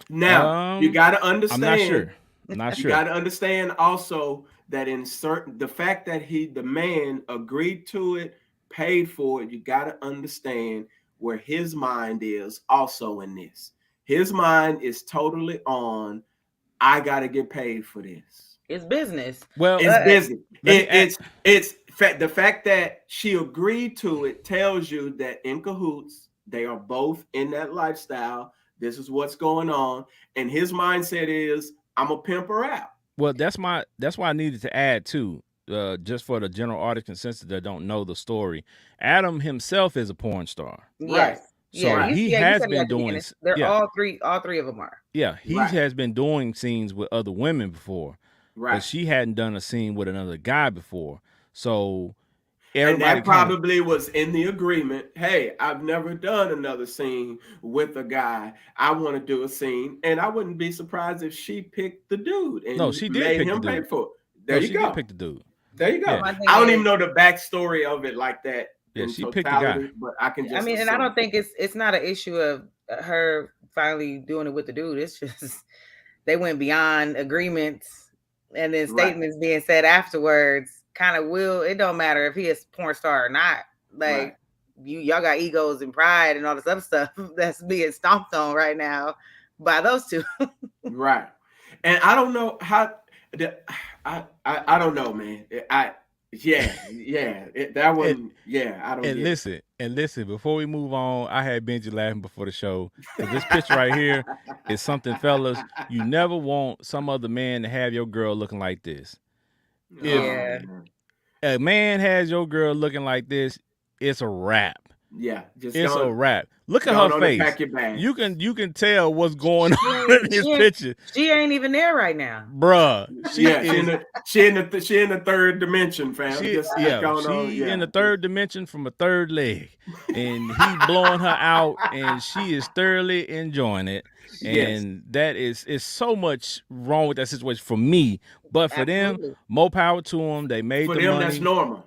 Now you got to I'm understand. not sure. I'm not You sure. got to understand also that the fact that the man agreed to it, paid for it. You got to understand where his mind is also in this. His mind is totally on. I got to get paid for this. It's business. Well, It's business. let me It's the fact that she agreed to it tells you that in cahoots, they are both in that lifestyle. This is what's going on, and his mindset is, I'm a pimp her out. well, that's why I needed to add too, just for the general audience consensus that don't know the story. Adam himself is a porn star. Yes. So Yeah, he you has said been at the doing. beginning. They're Yeah, all three of them are. yeah, he Right. has been doing scenes with other women before, but Right. she hadn't done a scene with another guy before. So And everybody that probably was in the agreement. Hey, I've never done another scene with a guy. I want to do a scene, and I wouldn't be surprised if she picked the dude and No, she did made pick the him pay dude. for it. There you she go. did pick the dude. There you go. Yeah. My thing I don't is- even know the backstory of it like that. Yeah, in she picked the guy. totality, but I can just. I mean, and I assume. don't think it's not an issue of her finally doing it with the dude. It's just they went beyond agreements and then Right. statements being said afterwards. Kind of it don't matter if he is a porn star or not. Like Right. y'all got egos and pride and all this other stuff that's being stomped on right now by those two. Right. And I don't know how. I don't know, man. That one. I don't. And get listen, before we move on, I had Benji laughing before the show. 'Cause this picture right here is something, fellas. You never want some other man to have your girl looking like this. it. Yeah. man. A man has your girl looking like this, it's a wrap. Yeah. Just It's go a wrap. Look at go her on and face. pack your bags. You can tell what's going on in this She ain't- picture, She ain't even there right now. bruh. She Yeah, is. she in the third dimension, fam. She, Just yeah, going she on. Yeah. in the third dimension from a third leg, and he blowing her out, and she is thoroughly enjoying it. Yes. And that is so much wrong with that situation for me, but for them, Absolutely. more power to them. They made For the them, money. that's normal.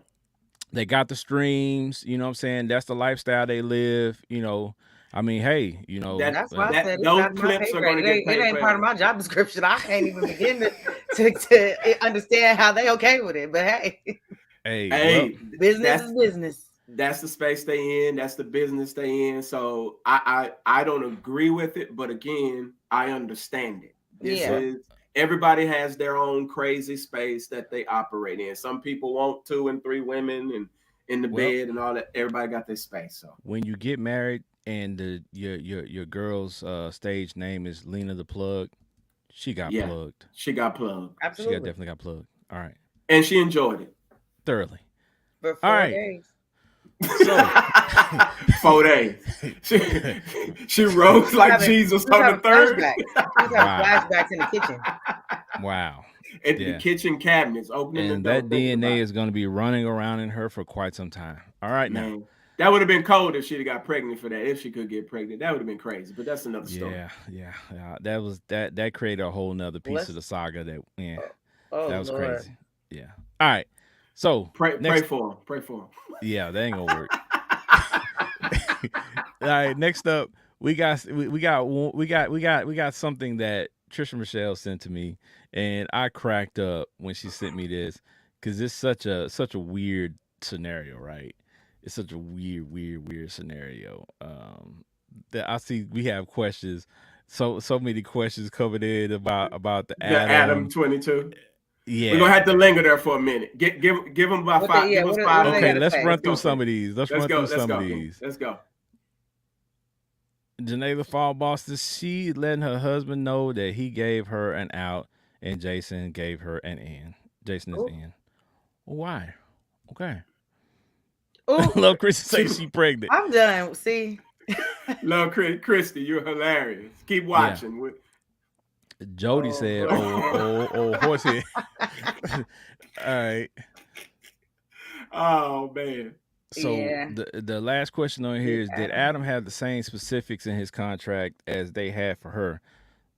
They got the streams. You know what I'm saying? That's the lifestyle they live. You know, I mean, hey, you know, That's why I That- said it's those out of my clips pay are grade. gonna get It paid ain't for part of my job description. I can't even begin to understand how they okay with it. But hey, hey, Hey, business that's is business. that's the space they in. That's the business they in. So I don't agree with it, but again, I understand it. This Yeah. is everybody has their own crazy space that they operate in. Some people want 2 and 3 women and in the Well- bed and all that. Everybody got their space. So when you get married and your girl's stage name is Lena the Plug, She got Yeah, plugged. she got plugged. She got Absolutely. definitely got plugged. All right. And she enjoyed it. Thoroughly. For All 4 right. days. So 4 days. She rose like Jesus on the third. Flashbacks. She was having flashbacks in the kitchen. Wow. At the kitchen cabinets, opening And the door. that DNA is going to be running around in her for quite some time. All right, Man, now. that would have been cold if she'd have got pregnant for that. If she could get pregnant, that would have been crazy. But that's another story. Yeah. That created a whole nother piece of the saga. That that was Lord. crazy. Yeah. All right. So Pray for him. Pray for him. Yeah, that ain't gonna work. All right. Next up, we got something that Trisha Michelle sent to me, and I cracked up when she sent me this because it's such a weird scenario, right? It's such a weird scenario. That I see we have questions, so many questions coming in about the Adam 22. Yeah, we're gonna have to linger there for a minute. Give them about 5. Give us 5. Okay, let's run through some of these. Let's run through some of these. Let's go. Janela Fall Boston, she letting her husband know that he gave her an out and Jason gave her an in. Jason is in. Why? Okay. Love Christy say she pregnant. I'm done. See. Love Christy, you're hilarious. Keep watching. Yeah. Jody said, oh, horsehead. All right. Oh, man. So the last question on here is, did Adam have the same specifics in his contract as they had for her?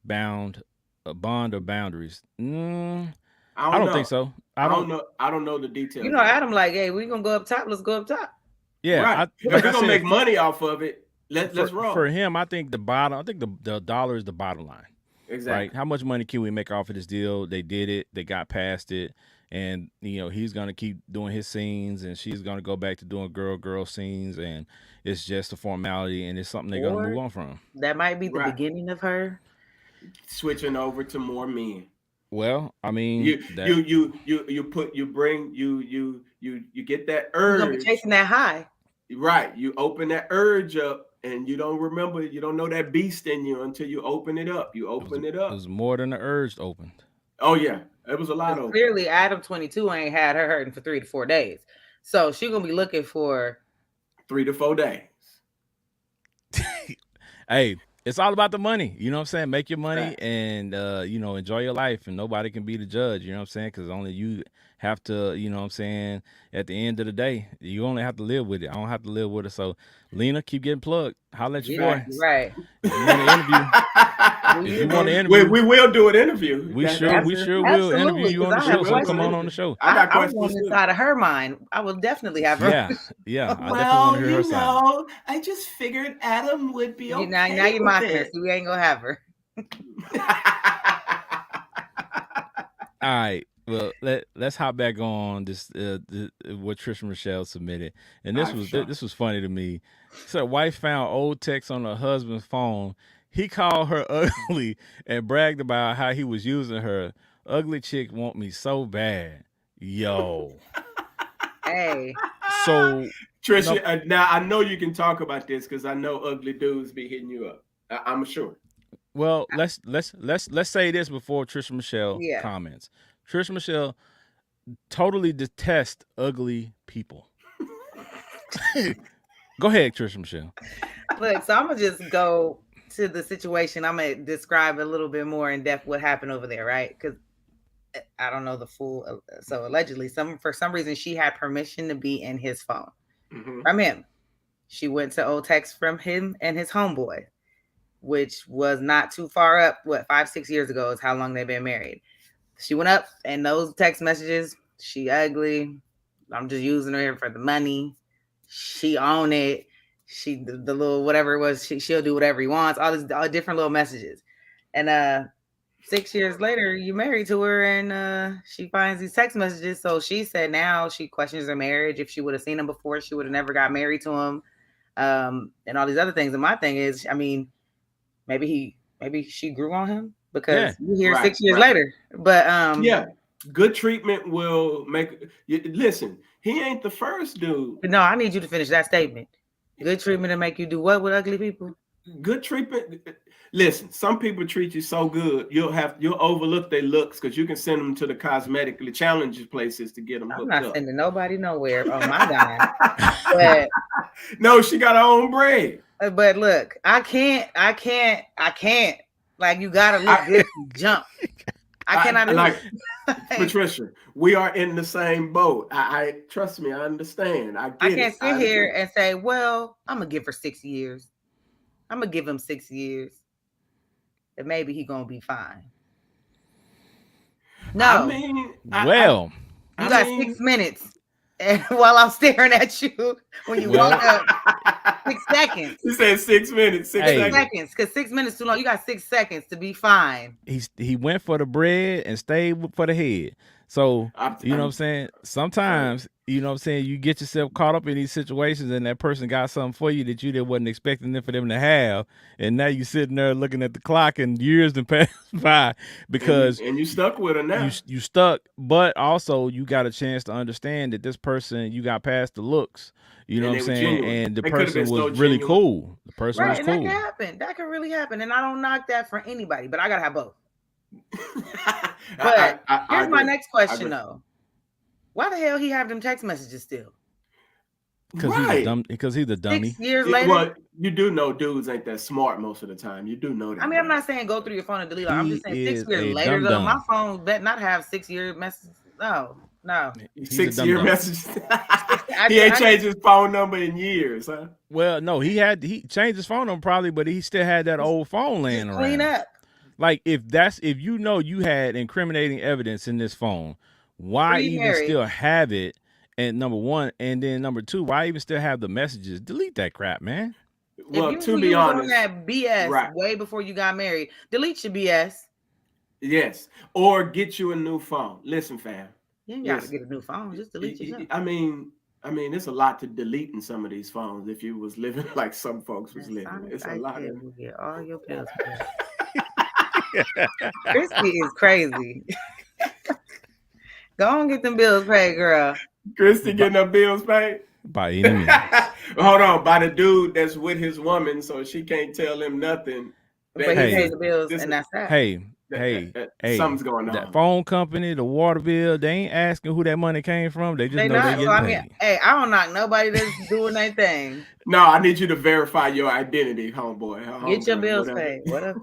Bond or boundaries? I don't think so. I don't know the details. You know, Adam like, hey, we gonna go up top. Let's go up top. Yeah, right. We're gonna make money off of it. Let's roll. For him, I think the dollar is the bottom line. Exactly. Right? How much money can we make off of this deal? They did it. They got past it. And, he's going to keep doing his scenes, and she's going to go back to doing girl scenes, and it's just a formality, and it's something they're going to move on from. That might be the beginning of her switching over to more men. Well, I mean, you get that urge. You're gonna be chasing that high. Right. You open that urge up, and you don't know that beast in you until you open it up. You open it up. It was more than the urge opened. Oh, yeah. It was a lot of. Clearly, Adam 22 ain't had her hurting for 3 to 4 days. So she's going to be looking for 3 to 4 days. Hey, it's all about the money. You know what I'm saying? Make your money and, enjoy your life, and nobody can be the judge. You know what I'm saying? Because only you have to, you know what I'm saying? At the end of the day, you only have to live with it. I don't have to live with it. So, Lena, keep getting plugged. Holla at your boy. Right. If you want to interview, we will do an interview. We sure will interview you on the show. So come on the show. I got questions. I want inside of her mind. I will definitely have her. Yeah. I well, definitely want to hear her side. I just figured Adam would be okay. Now you're mocking her, so we ain't gonna have her. All right. Well, let's hop back on this what Trisha Michelle submitted, and this was funny to me. So, wife found old texts on her husband's phone. He called her ugly and bragged about how he was using her. Ugly chick want me so bad, yo. Hey. So Trisha, now I know you can talk about this because I know ugly dudes be hitting you up. I'm sure. Well, let's say this before Trisha Michelle comments. Trisha Michelle totally detests ugly people. Go ahead, Trisha Michelle. Look, so I'm gonna just go to the situation. I'm gonna describe a little bit more in depth what happened over there, right? Because I don't know the full. So allegedly, for some reason, she had permission to be in his phone from him. She went to old texts from him and his homeboy, which was not too far up. 5-6 years ago is how long they've been married. She went up and those text messages. She ugly. I'm just using her for the money. She own it. She the little whatever it was. She'll do whatever he wants. All different little messages. And 6 years later, you married to her, and she finds these text messages. So she said now she questions her marriage. If she would have seen him before, she would have never got married to him, and all these other things. And my thing is, I mean, maybe she grew on him because you hear 6 years later. But good treatment will make. Listen, he ain't the first dude. No, I need you to finish that statement. Good treatment to make you do what with ugly people? Good treatment. Listen, some people treat you so good, you'll overlook their looks because you can send them to the cosmetically challenged places to get them I'm hooked not up. sending nobody nowhere on my dime. But no, she got her own bread. But look, I can't. Like, you gotta look good to jump. I cannot do like it. Patricia. We are in the same boat. I trust me. I understand. I can't sit here and say, "Well, I'm gonna give her 6 years. I'm gonna give him 6 years, and maybe he gonna be fine." No, I mean, you got 6 minutes, and while I'm staring at you when you walk up, 6 seconds. You said 6 minutes. 6 seconds, because 6 minutes too long. You got 6 seconds to be fine. He went for the bread and stayed for the head. So you know what I'm saying? Sometimes, you know what I'm saying, you get yourself caught up in these situations and that person got something for you that you wasn't expecting for them to have. And now you sitting there looking at the clock and years have passed by because and you stuck with her now. You stuck, but also you got a chance to understand that this person, you got past the looks. You know what I'm saying? Genuine. And the person was really cool. The person was cool. That can happen. That can really happen. And I don't knock that for anybody, but I gotta have both. But here's my next question though. Why the hell he have them text messages still? Because he's a dummy. 6 years later. Well, you do know dudes ain't that smart most of the time. You do know that. I mean, I'm not saying go through your phone and delete it. I'm just saying 6 years later though, my phone bet not have 6 year messages. No. 6 year messages. He ain't changed his phone number in years, huh? Well, no, he changed his phone number probably, but he still had that old phone laying around. Clean up. Like if you know you had incriminating evidence in this phone, why even still have it? And number one, and then number two, why even still have the messages? Delete that crap, man. Well, to be honest, that BS way before you got married, delete your BS. Yes, or get you a new phone. Listen, fam. You ain't gotta get a new phone. Just delete yourself. I mean, there's a lot to delete in some of these phones. If you was living like some folks was living, it's a lot. Get all your bills paid. Christy is crazy. Go on, get them bills paid, girl. Christy getting her bills paid by any means. Hold on, by the dude that's with his woman, so she can't tell him nothing. But he pays the bills, and that's that. Hey, something's going on. That phone company, the water bill, they ain't asking who that money came from. They just know they're getting paid. Hey, I don't knock nobody that's doing their thing. No, I need you to verify your identity, homeboy. Get your bills paid. Whatever.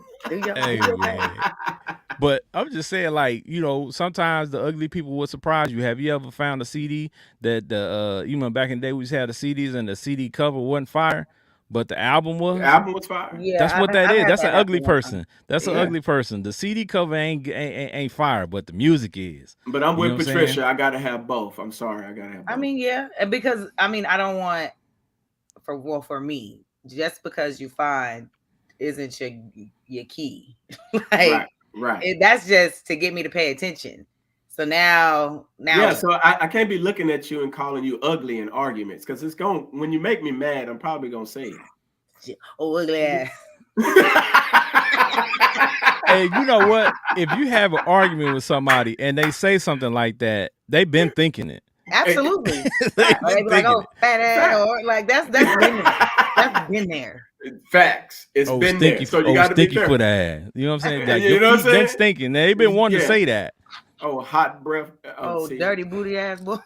But I'm just saying, like, you know, sometimes the ugly people will surprise you. Have you ever found a CD that back in the day we just had the CDs and the CD cover wasn't fire, but the album was? The album was fire. Yeah, that's what that is. That's an ugly person. That's an ugly person. The CD cover ain't fire, but the music is. But I'm with Patricia. I gotta have both. I'm sorry, I gotta have both. I mean, yeah, because I don't want for me, just because you find isn't your key. Like, right. That's just to get me to pay attention. So now. Yeah. So I can't be looking at you and calling you ugly in arguments because when you make me mad, I'm probably gonna say it. Oh, ugly ass. Hey, you know what? If you have an argument with somebody and they say something like that, they've been thinking it. Absolutely. They be like, "Oh, fat ass," or like that's been there. That's been there. Facts. It's been stinky, there. So you got to be stinky foot ass. You know what I'm saying? Like, you know what I'm saying? Been stinking. They've been wanting to say that. Oh, hot breath. Dirty booty ass boy.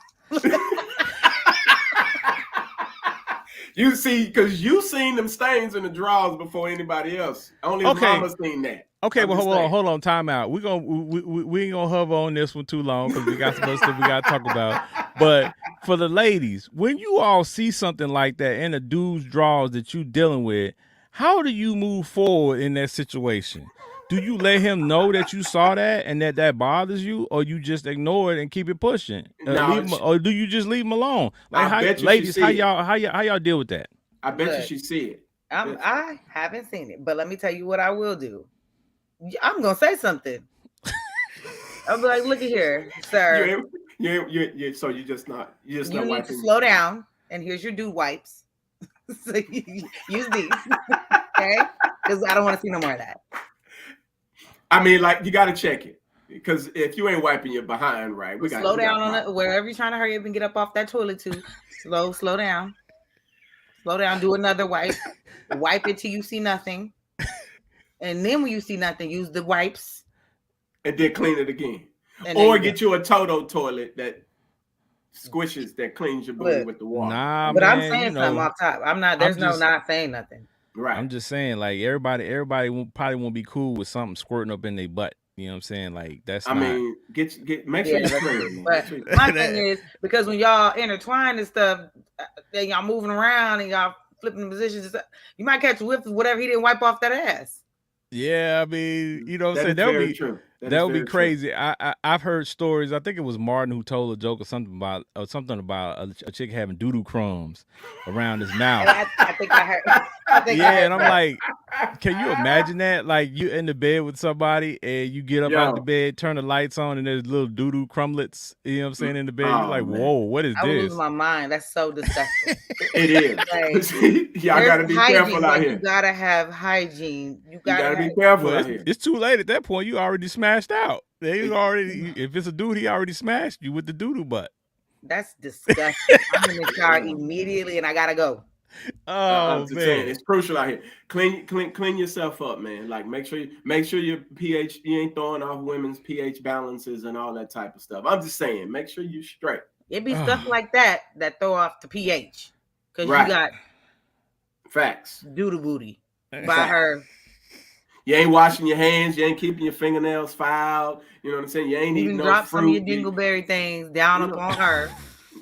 You see, because you seen them stains in the drawers before anybody else. Only his mama seen that. Okay, well, hold on, time out. We ain't gonna hover on this one too long because we got some other stuff we gotta talk about. But for the ladies, when you all see something like that in a dude's drawers that you dealing with, how do you move forward in that situation? Do you let him know that you saw that and that bothers you, or you just ignore it and keep it pushing, or do you just leave him alone? Like, ladies, how y'all deal with that? I bet you she see it. I haven't seen it, but let me tell you what I will do. I'm gonna say something. I'll be like, "Look at here, sir. So you just not need to slow down. And here's your dude wipes. So you use these, okay? Because I don't want to see no more of that." I mean, like, you got to check it because if you ain't wiping your behind right, we got slow down on it. Wherever you're trying to hurry up and get up off that toilet too. Slow down. Slow down, do another wipe. Wipe it till you see nothing. And then when you see nothing, use the wipes. And then clean it again. And Or get you a Toto toilet that squishes, that cleans your booty with the water. Nah, but man, I'm saying something off top. I'm not. There's not saying nothing. Right. I'm just saying, like, everybody probably won't be cool with something squirting up in their butt. You know what I'm saying? Like, that's not. I mean, make sure you clean. But my thing is, because when y'all intertwine and stuff, then y'all moving around and y'all flipping the positions and stuff, you might catch a whiff of whatever he didn't wipe off that ass. Yeah, I mean, you know what I'm saying? That would be crazy. I've heard stories. I think it was Martin who told a joke or something about a chick having doo-doo crumbs around his mouth. I think I heard. And I'm like, can you imagine that? Like, you in the bed with somebody and you get up out the bed, turn the lights on, and there's little doo-doo crumblets, you know what I'm saying, in the bed. You're like, whoa, what is this? I would lose my mind. That's so disgusting. It is. Like, y'all got to be careful out here. You got to have hygiene. You got to be careful out here. It's too late at that point. You already smashed out. If it's a dude, he already smashed you with the doo-doo butt. That's disgusting. I'm in the car immediately and I got to go. Oh man, saying, it's crucial out here. Clean yourself up, man. Like make sure your pH, you ain't throwing off women's pH balances and all that type of stuff. I'm just saying, make sure you straight. It be stuff like that throw off the pH because you got facts doodle booty by her. You ain't washing your hands. You ain't keeping your fingernails filed. You know what I'm saying? You ain't eating no drop fruit. Some of your dingleberry things down upon her.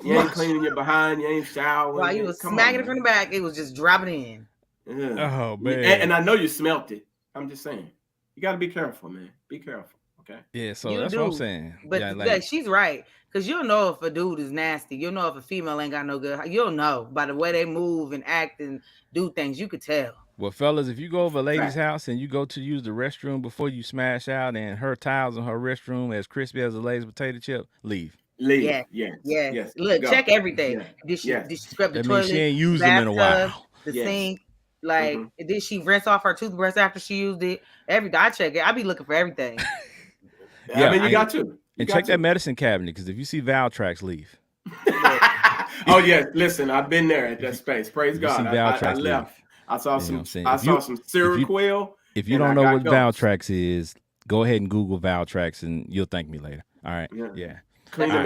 You ain't cleaning your behind. You ain't showering. While you was smacking it from the back, it was just dropping in. Yeah. Oh man! And I know you smelt it. I'm just saying, you got to be careful, man. Be careful, okay? Yeah. So that's what I'm saying. But she's right, because you'll know if a dude is nasty. You'll know if a female ain't got no good. You'll know by the way they move and act and do things. You could tell. Well, fellas, if you go over a lady's house and you go to use the restroom before you smash out, and her towels in her restroom as crispy as a Lay's potato chip, leave. Yes. Look, check everything. Did she scrub the toilet? She ain't used them in a while. The sink. Like, did she rinse off her toothbrush after she used it? I check it. I be looking for everything. I mean, you got to. Check that medicine cabinet, because if you see Valtrax, leave. Oh yeah, listen, I've been there at that space. Praise God. I left. I saw some Seroquel. If you don't know what Valtrax is, go ahead and Google Valtrax, and you'll thank me later. All right. Yeah. Clean them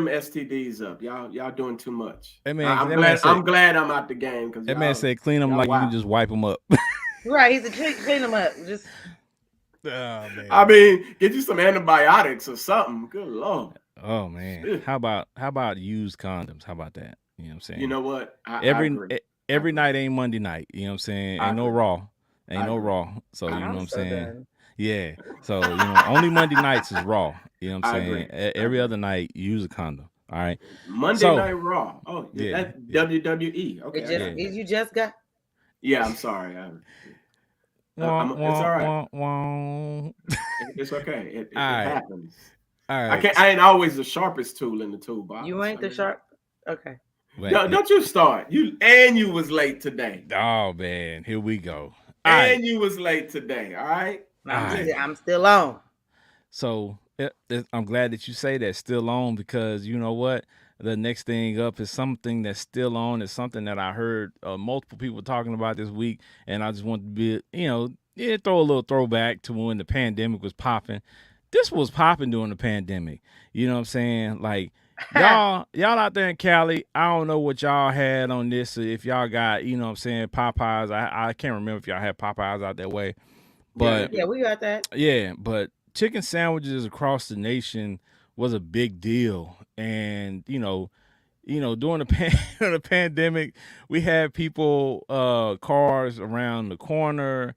STDs up. Y'all doing too much. Hey, man, I'm glad I'm out the game, because that man said clean them like you can just wipe them up. Right, he's a clean them up. Just man. I mean, get you some antibiotics or something. Good Lord. Oh man. How about used condoms? How about that? You know what I'm saying? You know what? Every night ain't Monday night. You know what I'm saying? Ain't no Raw. So you know what I'm saying? Done. Yeah. So only Monday nights is Raw. You know what I'm saying? Every other night, use a condom. All right. Monday Night Raw. Oh, yeah. That's WWE. Okay. You just got. Yeah, I'm sorry. It's all right. It's okay. It happens. All right. I ain't always the sharpest tool in the toolbox. You ain't the sharp. Okay. No, don't you start. You was late today. Oh man, here we go. You was late today. All right. I'm still on. So I'm glad that you say that, still on, because you know what? The next thing up is something that's still on. It's something that I heard multiple people talking about this week, and I just want to be, throw a little throwback to when the pandemic was popping. This was popping during the pandemic. You know what I'm saying? Like, y'all out there in Cali, I don't know what y'all had on this. If y'all got, you know what I'm saying, Popeyes. I can't remember if y'all had Popeyes out that way. But yeah, we got that. Yeah, but chicken sandwiches across the nation was a big deal. And, during the pandemic, we had people, cars around the corner,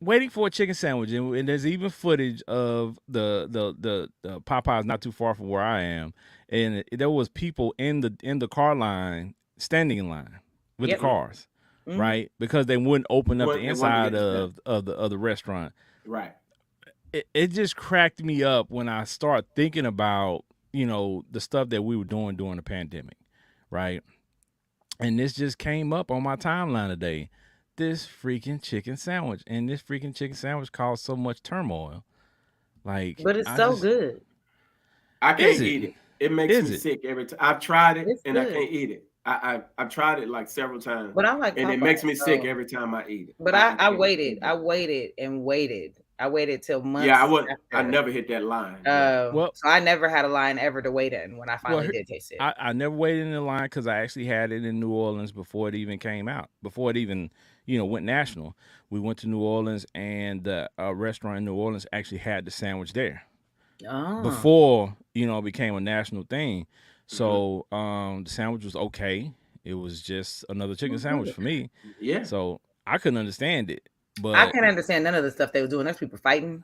waiting for a chicken sandwich. And there's even footage of the Popeyes not too far from where I am, and there was people in the car line, standing in line with the cars, right? Because they wouldn't open up the inside of the restaurant. Right. It just cracked me up when I start thinking about, the stuff that we were doing during the pandemic, right? And this just came up on my timeline today. This freaking chicken sandwich. And this freaking chicken sandwich caused so much turmoil. But it's so good. I can't eat it. It makes me sick every time. I've tried it and I can't eat it. I've tried it like several times, But I like and it Popeyes. makes me sick So, every time I eat it. but I I can't waited. stand I it. waited and waited. I waited till Yeah, months I after. never hit that line. Yeah. Well, So I never had a line ever to wait in when I well, finally did taste it. I never waited in the line because I actually had it in New Orleans before it even came out, before it even went national. We went to New Orleans, and the restaurant in New Orleans actually had the sandwich there Oh, before it became a national thing. Hmm. So the sandwich was okay. It was just another chicken well, sandwich good. for me. Yeah. So I couldn't understand it. I But can't understand none of the stuff they were doing. There's people fighting,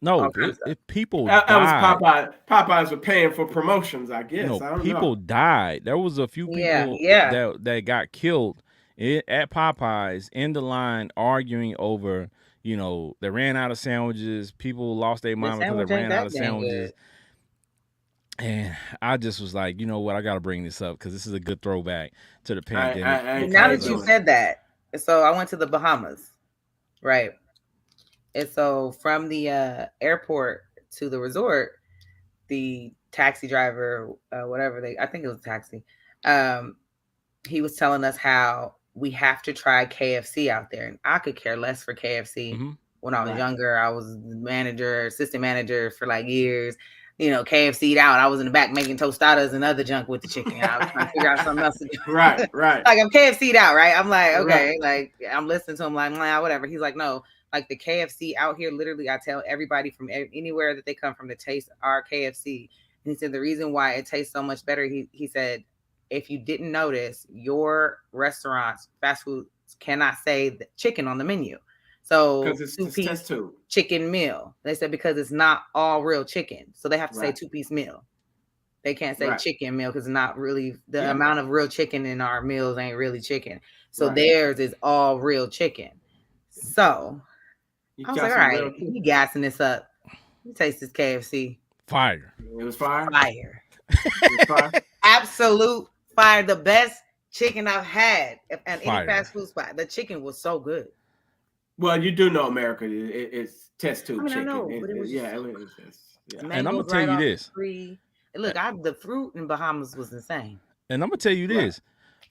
all no, kinds of stuff. people That was died. Popeye. Popeyes were paying for promotions, I guess. No, I don't people know. died. There was a few Yeah, people yeah. that got killed at Popeyes in the line arguing over. They ran out of sandwiches. People lost their The mind because they sandwich ain't ran out that of dang sandwiches. good. And I just was like, you know what? I got to bring this up because this is a good throwback to the pandemic. Now I ain't that Because you doing said that, so I went to the Bahamas, right? And so from the airport to the resort, the taxi driver, I think it was a taxi, um, he was telling us how we have to try KFC out there. And I could care less for KFC. hmm When I was Right. younger, I was assistant manager for like years. KFC'd out. I was in the back making tostadas and other junk with the chicken. I was trying to figure out something else to do. Right. Right. Like I'm KFC'd out, right? I'm like, Right. okay, like I'm listening to him, like, nah, whatever. He's like, no, like the KFC out here, literally, I tell everybody from anywhere that they come from to taste our KFC. And he said the reason why it tastes so much better, he said, if you didn't notice, your restaurants, fast food, cannot say the chicken on the menu. So Because it's just test 2-piece tube. chicken meal. They said because it's not all real chicken. So they have to say Right. 2-piece meal. They can't say Right. chicken meal because it's not really the Yeah. amount of real chicken in our meals ain't really chicken. So Right. theirs is all real chicken. So You I was got like, all some right, real. he gassing this up. You taste this KFC. fire. It was fire. Fire. It was fire. Absolute fire. The best chicken I've had at any Fire. fast food spot. The chicken was so good. Well, you do know America. It's test tube I mean, I chicken. know, but it was just Yeah. so It good. was just, The yeah. And I'm gonna mangoes tell right you off the this. tree. Look, the fruit in Bahamas was insane. And I'm gonna tell you Right. this.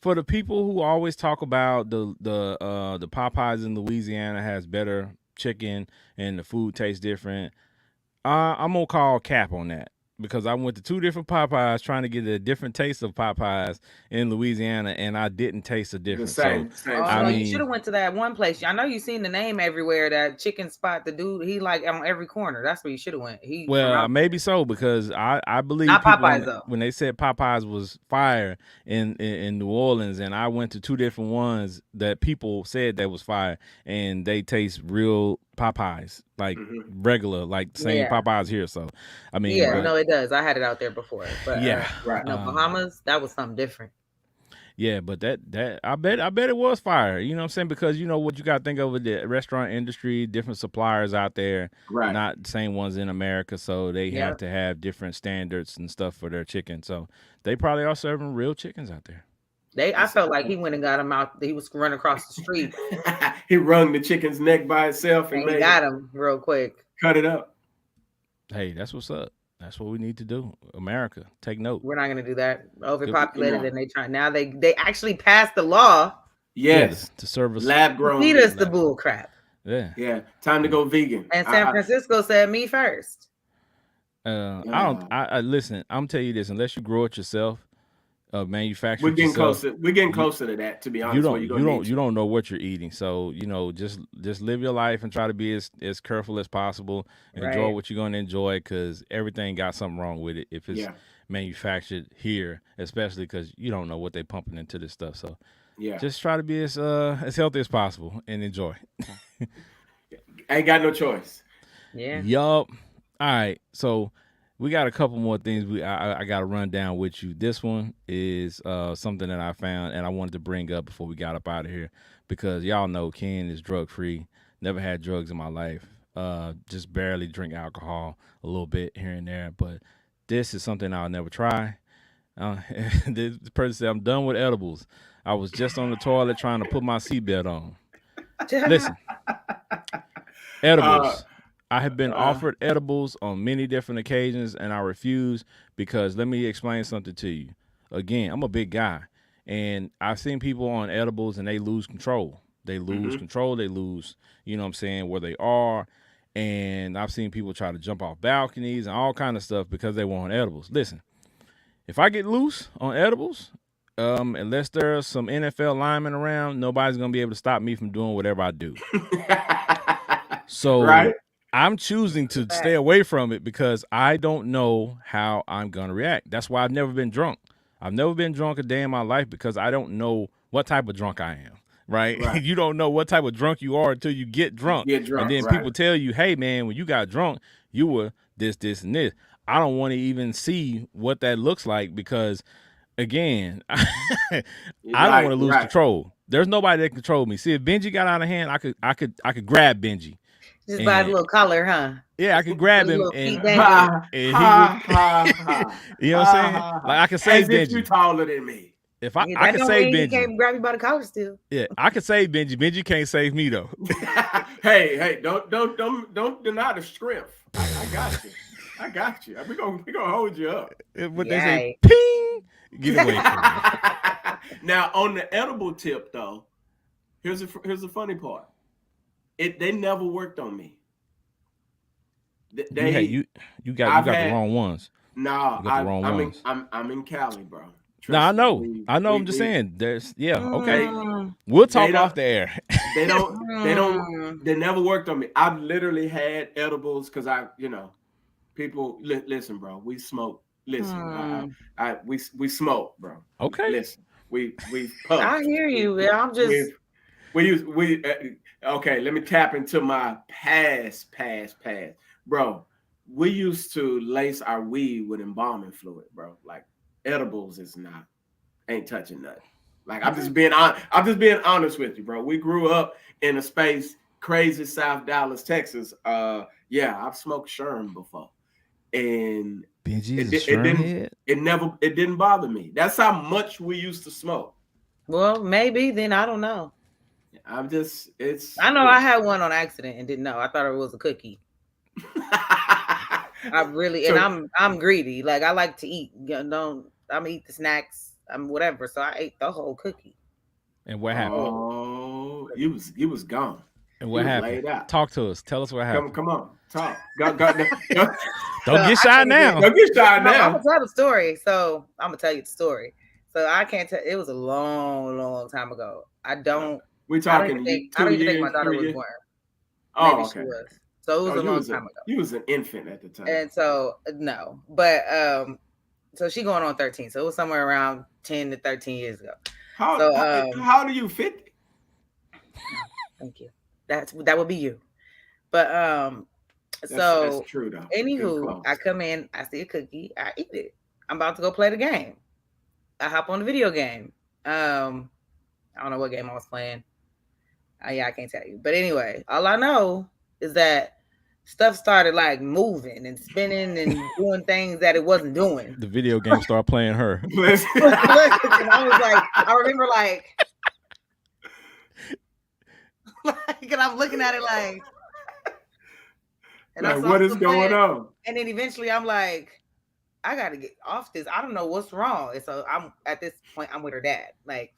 For the people who always talk about the Popeyes in Louisiana has better chicken and the food tastes different, I'm gonna call cap on that because I went to 2 different Popeyes trying to get a different taste of Popeyes in Louisiana, and I didn't taste a The difference. same. So Oh I no, Same. you should mean, have went to that one place. I know you've seen the name everywhere. That chicken spot, the dude, he like on every corner. That's where you should have went. He from well, out maybe so because I believe not people Popeyes though. when they said Popeyes was fire in New Orleans, and I went to 2 different ones that people said that was fire, and they taste real Popeyes, like Hmm. regular, like the same Yeah, Popeyes here. So I mean, yeah, Right. no, it does. I had it out there before, but yeah, Right. no, Bahamas, that was something different. yeah, but that I bet it was fire. You know what I'm saying? Because you know what you got to think of with the restaurant industry, different suppliers out there, Right. not the same ones in America, so they Yeah, have to have different standards and stuff for their chicken. So they probably are serving real chickens out there. I felt like he went and got him out. He was running across the street He wrung the chicken's neck by itself and and he made got it, him real quick. cut it up. Hey, that's what's up. That's what we need to do. America, take note. We're not gonna do that. Good- Overpopulated, No. and they try now. They actually passed the law Yeah, Yes. to serve us. Lab to grown feed meat. us the bull crap. Yeah. Yeah. Time to go vegan. And San Francisco said me first. I don't. I listen. I'm telling you this. Unless you grow it yourself, manufacture We're it getting yourself, closer. We're getting you- closer to that. To be you honest, don't. where You you're gonna don't. need You to. don't know what you're eating. So just live your life and try to be as careful as possible. And enjoy Right. what you're going to enjoy because everything got something wrong with it if it's Yeah. manufactured here, especially because you don't know what they pumping into this stuff. So Yeah. just try to be as healthy as possible and enjoy. Ain't got no choice. Yeah. Yup. All right. So we got a couple more things I got to run down with you. This one is something that I found and I wanted to bring up before we got up out of here because y'all know Ken is drug free. Never had drugs in my life. Just barely drink alcohol a little bit here and there. But this is something I'll never try. This person said I'm done with edibles. I was just on the toilet trying to put my seatbelt on. Listen, edibles. I have been offered edibles on many different occasions and I refuse because let me explain something to you. Again, I'm a big guy. And I've seen people on edibles and they lose control. They lose Mm-hmm. control. They lose, you know what I'm saying, where they are. And I've seen people try to jump off balconies and all kind of stuff because they were on edibles. Listen, if I get loose on edibles, unless there's some NFL linemen around, nobody's gonna be able to stop me from doing whatever I do. So Right. I'm choosing to Fact. stay away from it because I don't know how I'm gonna react. That's why I've never been drunk. I've never been drunk a day in my life because I don't know what type of drunk I am. Right? Right. You don't know what type of drunk you are until you get drunk. Get drunk, And then right. people tell you, hey man, when you got drunk, you were this, and this. I don't want to even see what that looks like because again, I don't want to lose control. There's nobody that can control me. See, if Benji got out of hand, I could grab Benji. Just buy a little collar, huh? Yeah, I could grab him Little and feet dangling. he would, ha. you know what I'm saying? Like I could save As if you Benji. taller than me. If Yeah, I that could don't save mean he Benji. can't grab you by the collar still. Yeah, I could save Benji. Benji can't save me though. Hey, don't deny the strength. I got you. I got you. We're gonna hold you up. What they say, Yay. ping, get away from me. Now on the edible tip though, here's the funny part. They never worked on me. You got the wrong ones. No, You got the wrong ones. I'm in Cali, bro. No, I know. Me, I'm just saying. There's okay. Mm, We'll talk off the air. They never worked on me. I've literally had edibles because people listen, bro. We smoke. Listen, we smoke, bro. Okay. Listen, we puff. I hear you. I'm just okay. Let me tap into my past, bro. We used to lace our weed with embalming fluid, bro. Like edibles ain't touching nothing. Like I'm just being honest with you, bro. We grew up in a space, crazy South Dallas, Texas. I've smoked Sherm before, and it didn't bother me. That's how much we used to smoke. Well, maybe then I don't know. I know I had one on accident and didn't know. I thought it was a cookie. I really, and I'm greedy. Like I like to eat. I'm eat the snacks. I'm whatever. So I ate the whole cookie. And what happened? Oh, you was gone. And what happened? Talk to us. Tell us what happened. Come on, talk. Go. Don't get shy now. Don't get shy now. I'm gonna tell the story. So I'm gonna tell you the story. So I can't tell. It was a long time ago. We're talking. I don't even think my daughter was born. Oh, maybe okay. She was. So it was a long time ago. You was an infant at the time. And so no, but so she going on 13. So it was somewhere around 10 to 13 years ago. How old are you? 50? Thank you. That would be you. But that's true though. Anywho, I come in, I see a cookie, I eat it. I'm about to go play the game. I hop on the video game. I don't know what game I was playing. I can't tell you. But anyway, all I know is that stuff started like moving and spinning and doing things that it wasn't doing. The video game started playing her. And I was like, I remember like, and I'm looking at it like, and like what is going on? And then eventually I'm like, I gotta get off this. I don't know what's wrong. And so I'm at this point, I'm with her dad. Like,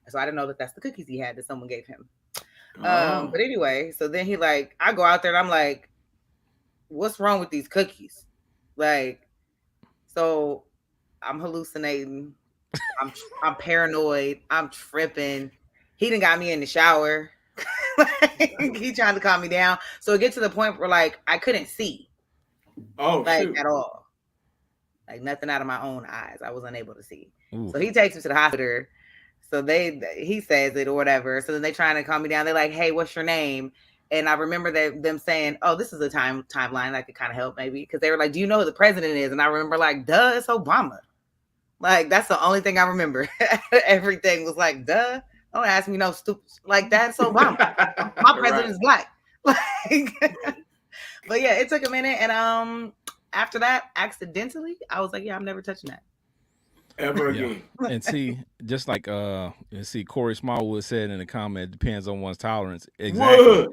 so I didn't know that's the cookies he had that someone gave him. But anyway, so then I go out there and I'm like, what's wrong with these cookies? Like, so I'm hallucinating. I'm paranoid. I'm tripping. He done got me in the shower. He trying to calm me down. So it gets to the point where like I couldn't see. At all. Like nothing out of my own eyes. I was unable to see. Ooh. So he takes me to the hospital. So he says it or whatever. So then they trying to calm me down. They're like, hey, what's your name? And I remember them saying, oh, this is a timeline that could kind of help maybe. Because they were like, do you know who the president is? And I remember like, duh, it's Obama. Like, that's the only thing I remember. Everything was like, duh. Don't ask me no stupid. Like, that's Obama. My president is black. Like, but yeah, it took a minute. And after that, accidentally, I was like, yeah, I'm never touching that. Ever again. And see, just like Corey Smallwood said in the comment, it depends on one's tolerance. Exactly.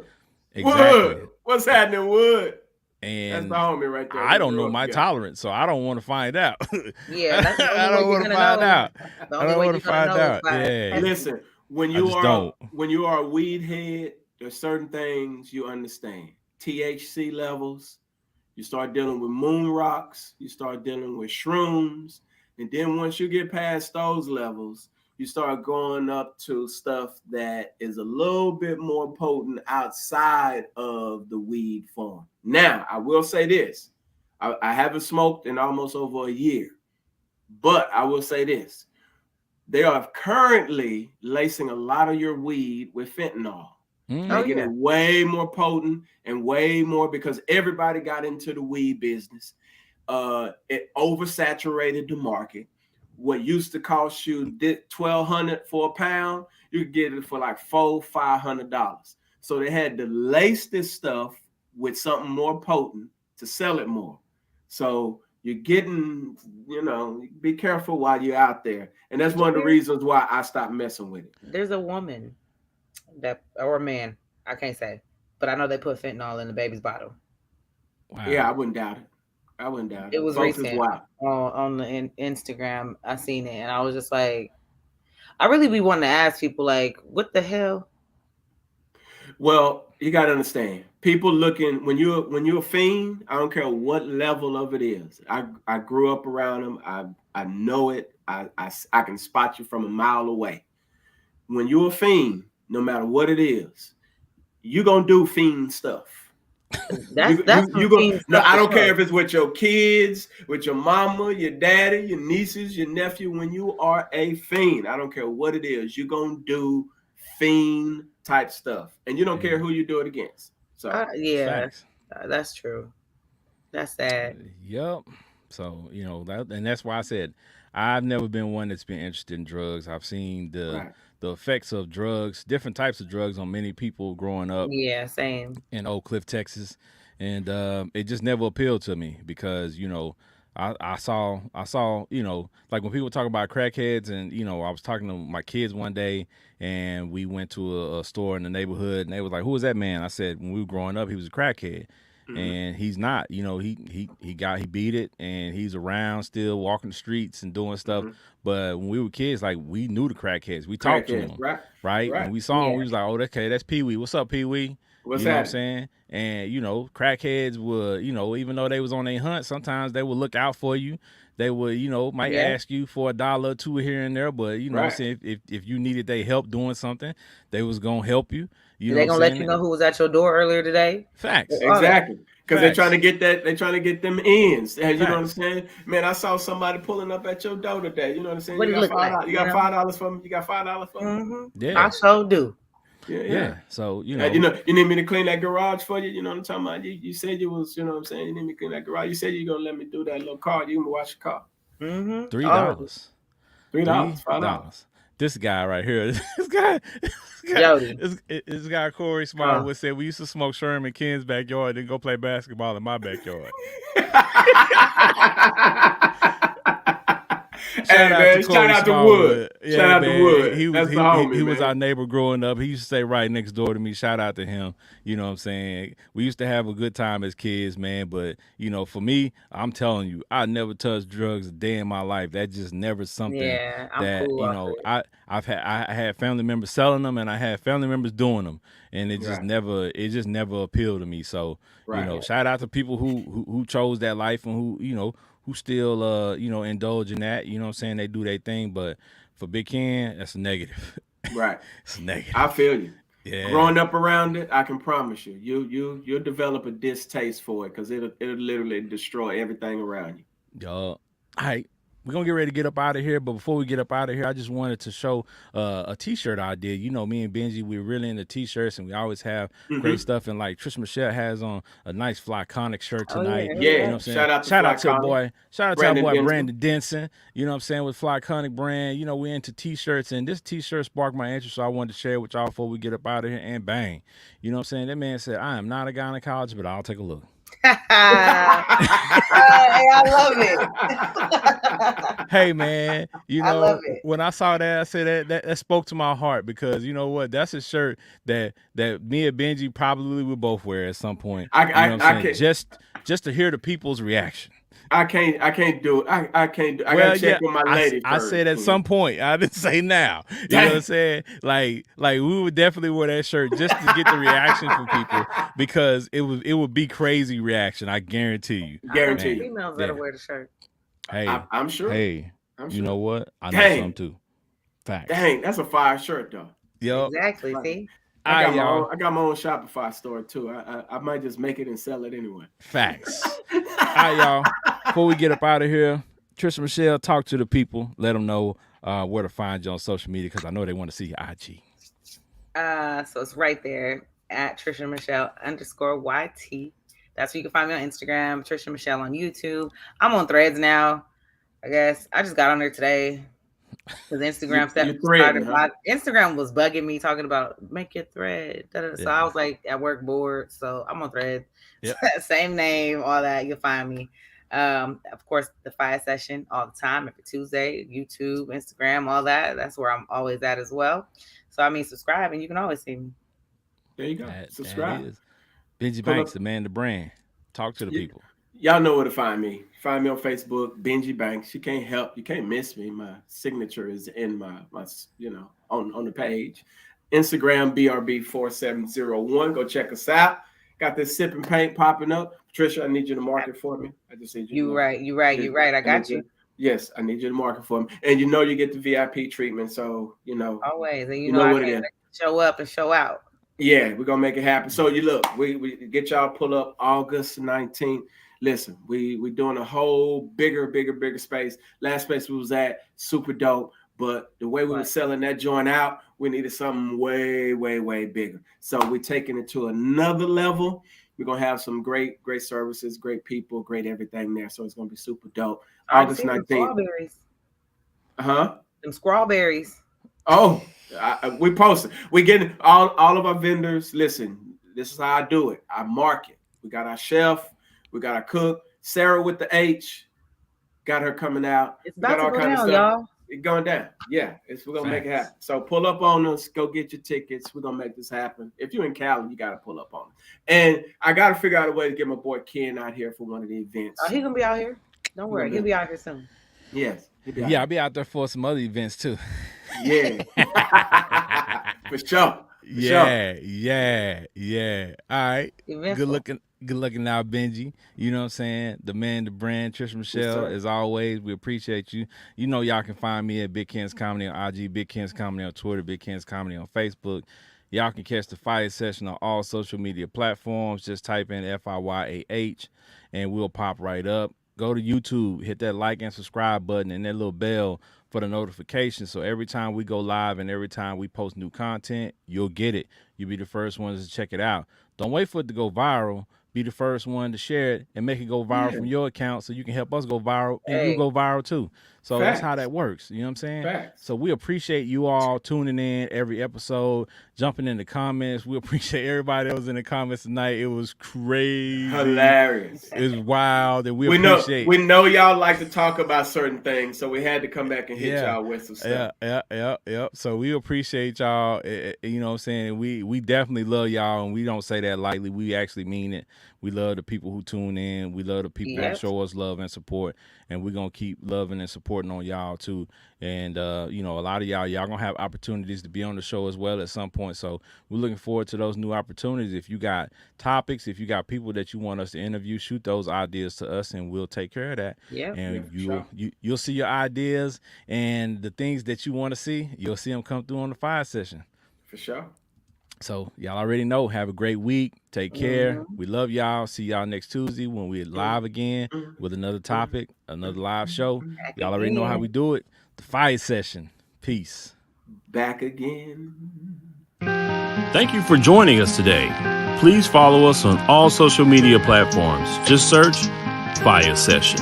Wood. What's happening, Wood? And the homie right there. I We don't know grew up my together. tolerance, so I don't want to find out. Yeah, that's the I only way don't you're want to gonna find know. out. The I only don't way want you're to gonna find know is out. by Yeah. testing. Listen, when I you just are don't. a weed head, there's certain things you understand. THC levels. You start dealing with moon rocks. You start dealing with shrooms, and then once you get past those levels, you start going up to stuff that is a little bit more potent outside of the weed form. Now, I will say this: I haven't smoked in almost over a year, but I will say this. They are currently lacing a lot of your weed with fentanyl, making it way more potent and way more because everybody got into the weed business. It oversaturated the market. What used to cost you $1,200 for a pound, you could get it for like $400-$500. So they had to lace this stuff with something more potent to sell it more. So you're getting, be careful while you're out there. And that's one of the reasons why I stopped messing with it. There's a woman or a man, I can't say, but I know they put fentanyl in the baby's bottle. Wow. Yeah, I wouldn't doubt it. It was Folks recent is wild. on the Instagram. I seen it, and I was just like, I really be wanting to ask people, like, what the hell? Well, you got to understand, people looking when you're a fiend. I don't care what level of it is. I grew up around them. I know it. I can spot you from a mile away. When you're a fiend, no matter what it is, you're gonna do fiend stuff. That's you go. No, I don't care if it's with your kids, with your mama, your daddy, your nieces, your nephew. When you are a fiend, I don't care what it is, you're gonna do fiend type stuff, and you don't care who you do it against. So yeah, that's true. That's sad. Yep. So and that's why I said I've never been one that's been interested in drugs. I've seen the effects of drugs, different types of drugs, on many people growing up. Yeah, same. In Oak Cliff, Texas, and it just never appealed to me because I saw like when people talk about crackheads, and I was talking to my kids one day, and we went to a store in the neighborhood, and they was like, "Who is that man?" I said, "When we were growing up, he was a crackhead." And he's not, he beat it, and he's around still walking the streets and doing stuff. But when we were kids, like, we knew the crackheads. We talked to them, right? And we saw them. We was like, "Oh, okay, that's Pee Wee. What's up, Pee Wee?" What's what I'm saying? And crackheads would, even though they was on their hunt, sometimes they would look out for you. They would, might ask you for $1 or $2 here and there, but I'm saying, if you needed their help doing something, they was gonna help you. They gonna let you know who was at your door earlier today. Facts. Exactly. Because they're trying to get that. They're trying to get them ends. And you know what I'm saying? Man, I saw somebody pulling up at your door today. You know what I'm saying? What you got $5. You got $5 for me. You got $5 for me. Yeah, I sure do. Yeah. So you need me to clean that garage for you. You know what I'm talking about? You said you was. You know what I'm saying? You need me to clean that garage. You said you're gonna let me do that little car. You can wash your car. $3. $5. This guy right here, this guy Corey Smart would say, we used to smoke Sherm in Ken's backyard and go play basketball in my backyard. Shout out to Wood. Shout out to Wood. He was our neighbor growing up. He used to stay right next door to me. Shout out to him. You know what I'm saying? We used to have a good time as kids, man. But for me, I'm telling you, I never touched drugs a day in my life. That's just never something that cool I had family members selling them, and I had family members doing them, and it just never appealed to me. So shout out to people who chose that life and who still indulge in that. You know what I'm saying? They do their thing, but for Big Ken, that's a negative. Right. It's a negative. I feel you. Yeah. Growing up around it, I can promise you, you'll develop a distaste for it because it'll literally destroy everything around you. Yo, all right. We're going to get ready to get up out of here, but before we get up out of here, I just wanted to show a T-shirt I did. Me and Benji, we're really into T-shirts, and we always have great stuff. And like Trish Michelle has on a nice Flyconic shirt tonight. Yeah. You know what I'm saying? Shout out to our boy Brandon Denson. You know what I'm saying? With Flyconic brand, we're into T-shirts, and this T-shirt sparked my interest, so I wanted to share it with y'all before we get up out of here. And bang, you know what I'm saying? That man said, "I am not a gynecologist, but I'll take a look." Hey, I love it. Hey man, I love it. When I saw that, I said that spoke to my heart, because you know what? That's a shirt that me and Benji probably would both wear at some point. just to hear the people's reaction. I can't do it. I can't do. I gotta check with my lady I first. said at some point. I didn't say now. You know what I'm saying? Like we would definitely wear that shirt just to get the reaction from people, because it would be crazy reaction. I guarantee you. Guarantee you. Females better wear the shirt. Hey, I'm sure. Hey, I'm sure. You know what? I know some too. Facts. Dang, that's a fire shirt though. Yep. Exactly. See. I got my own Shopify store too. I might just make it and sell it anyway. Facts. All right, y'all. Before we get up out of here, Trisha Michelle, talk to the people. Let them know where to find you on social media, because I know they want to see your IG. So it's right there at Trisha Michelle _YT. That's where you can find me on Instagram. Trisha Michelle on YouTube. I'm on Threads now. I guess I just got on there today. Because Instagram Instagram was bugging me, talking about make your thread. So I was like at work bored. So I'm on Thread. Yep. Same name, all that. You'll find me. Of course, the Fiyah Session all the time, every Tuesday, YouTube, Instagram, all that. That's where I'm always at as well. So subscribe and you can always see me. There you go. Subscribe. Benji Banks, the man, the brand. Talk to the people. Y'all know where to find me. Find me on Facebook, Benji Banks. You can't miss me. My signature is in my on the page. Instagram, BRB4701. Go check us out. Got this sipping paint popping up. Patricia, I need you to mark it for me. I just need you. You right. I got you. Yes, I need you to mark it for me. And you get the VIP treatment. So always. And you know what it is. Show up and show out. Yeah, we're gonna make it happen. So we get y'all pull up August 19th. Listen, we doing a whole bigger space. Last space we was at, super dope. But the way we were selling that joint out, we needed something way, way, way bigger. So we're taking it to another level. We're gonna have some great services, great people, great everything there. So it's gonna be super dope. August 19th. Strawberries. Them strawberries. Oh, we posted. We getting all of our vendors. Listen, this is how I do it. I market. We got our chef. We got our cook, Sarah with the H, got her coming out. It's about to go down, y'all. It's going down. Yeah, we're going to make it happen. So pull up on us. Go get your tickets. We're going to make this happen. If you're in Cali, you got to pull up on us. And I got to figure out a way to get my boy Ken out here for one of the events. Oh, he's going to be out here. Don't worry. He'll be out here soon. Yes. I'll be out there for some other events too. Yeah. For sure. Yeah. All right. Eventful. Good looking now, Benji. You know what I'm saying? The man, the brand, Trisha Michelle, as always, we appreciate you. You know y'all can find me at Big Ken's Comedy on IG, Big Ken's Comedy on Twitter, Big Ken's Comedy on Facebook. Y'all can catch the Fiyah Session on all social media platforms. Just type in FIYAH and we'll pop right up. Go to YouTube, hit that like and subscribe button and that little bell for the notifications. So every time we go live and every time we post new content, you'll get it. You'll be the first ones to check it out. Don't wait for it to go viral. Be the first one to share it and make it go viral from your account so you can help us go viral and you go viral too. So that's how that works. You know what I'm saying? Facts. So we appreciate you all tuning in every episode, jumping in the comments. We appreciate everybody that was in the comments tonight. It was crazy. Hilarious. It was wild. And we appreciate we know y'all like to talk about certain things, so we had to come back and hit y'all with some stuff. Yeah. So we appreciate y'all. You know what I'm saying? We definitely love y'all, and we don't say that lightly. We actually mean it. We love the people who tune in. We love the people that show us love and support, and we're going to keep loving and supporting on y'all too. And, a lot of y'all going to have opportunities to be on the show as well at some point. So we're looking forward to those new opportunities. If you got topics, if you got people that you want us to interview, shoot those ideas to us and we'll take care of that. Yeah. And you'll see your ideas and the things that you want to see. You'll see them come through on the Fiyah Session. For sure. So y'all already know. Have a great week. Take care. We love y'all. See y'all next Tuesday when we're live again with another topic, another live show. Y'all already know how we do it. The Fiyah Session. Peace. Back again. Thank you for joining us today. Please follow us on all social media platforms. Just search Fiyah Session.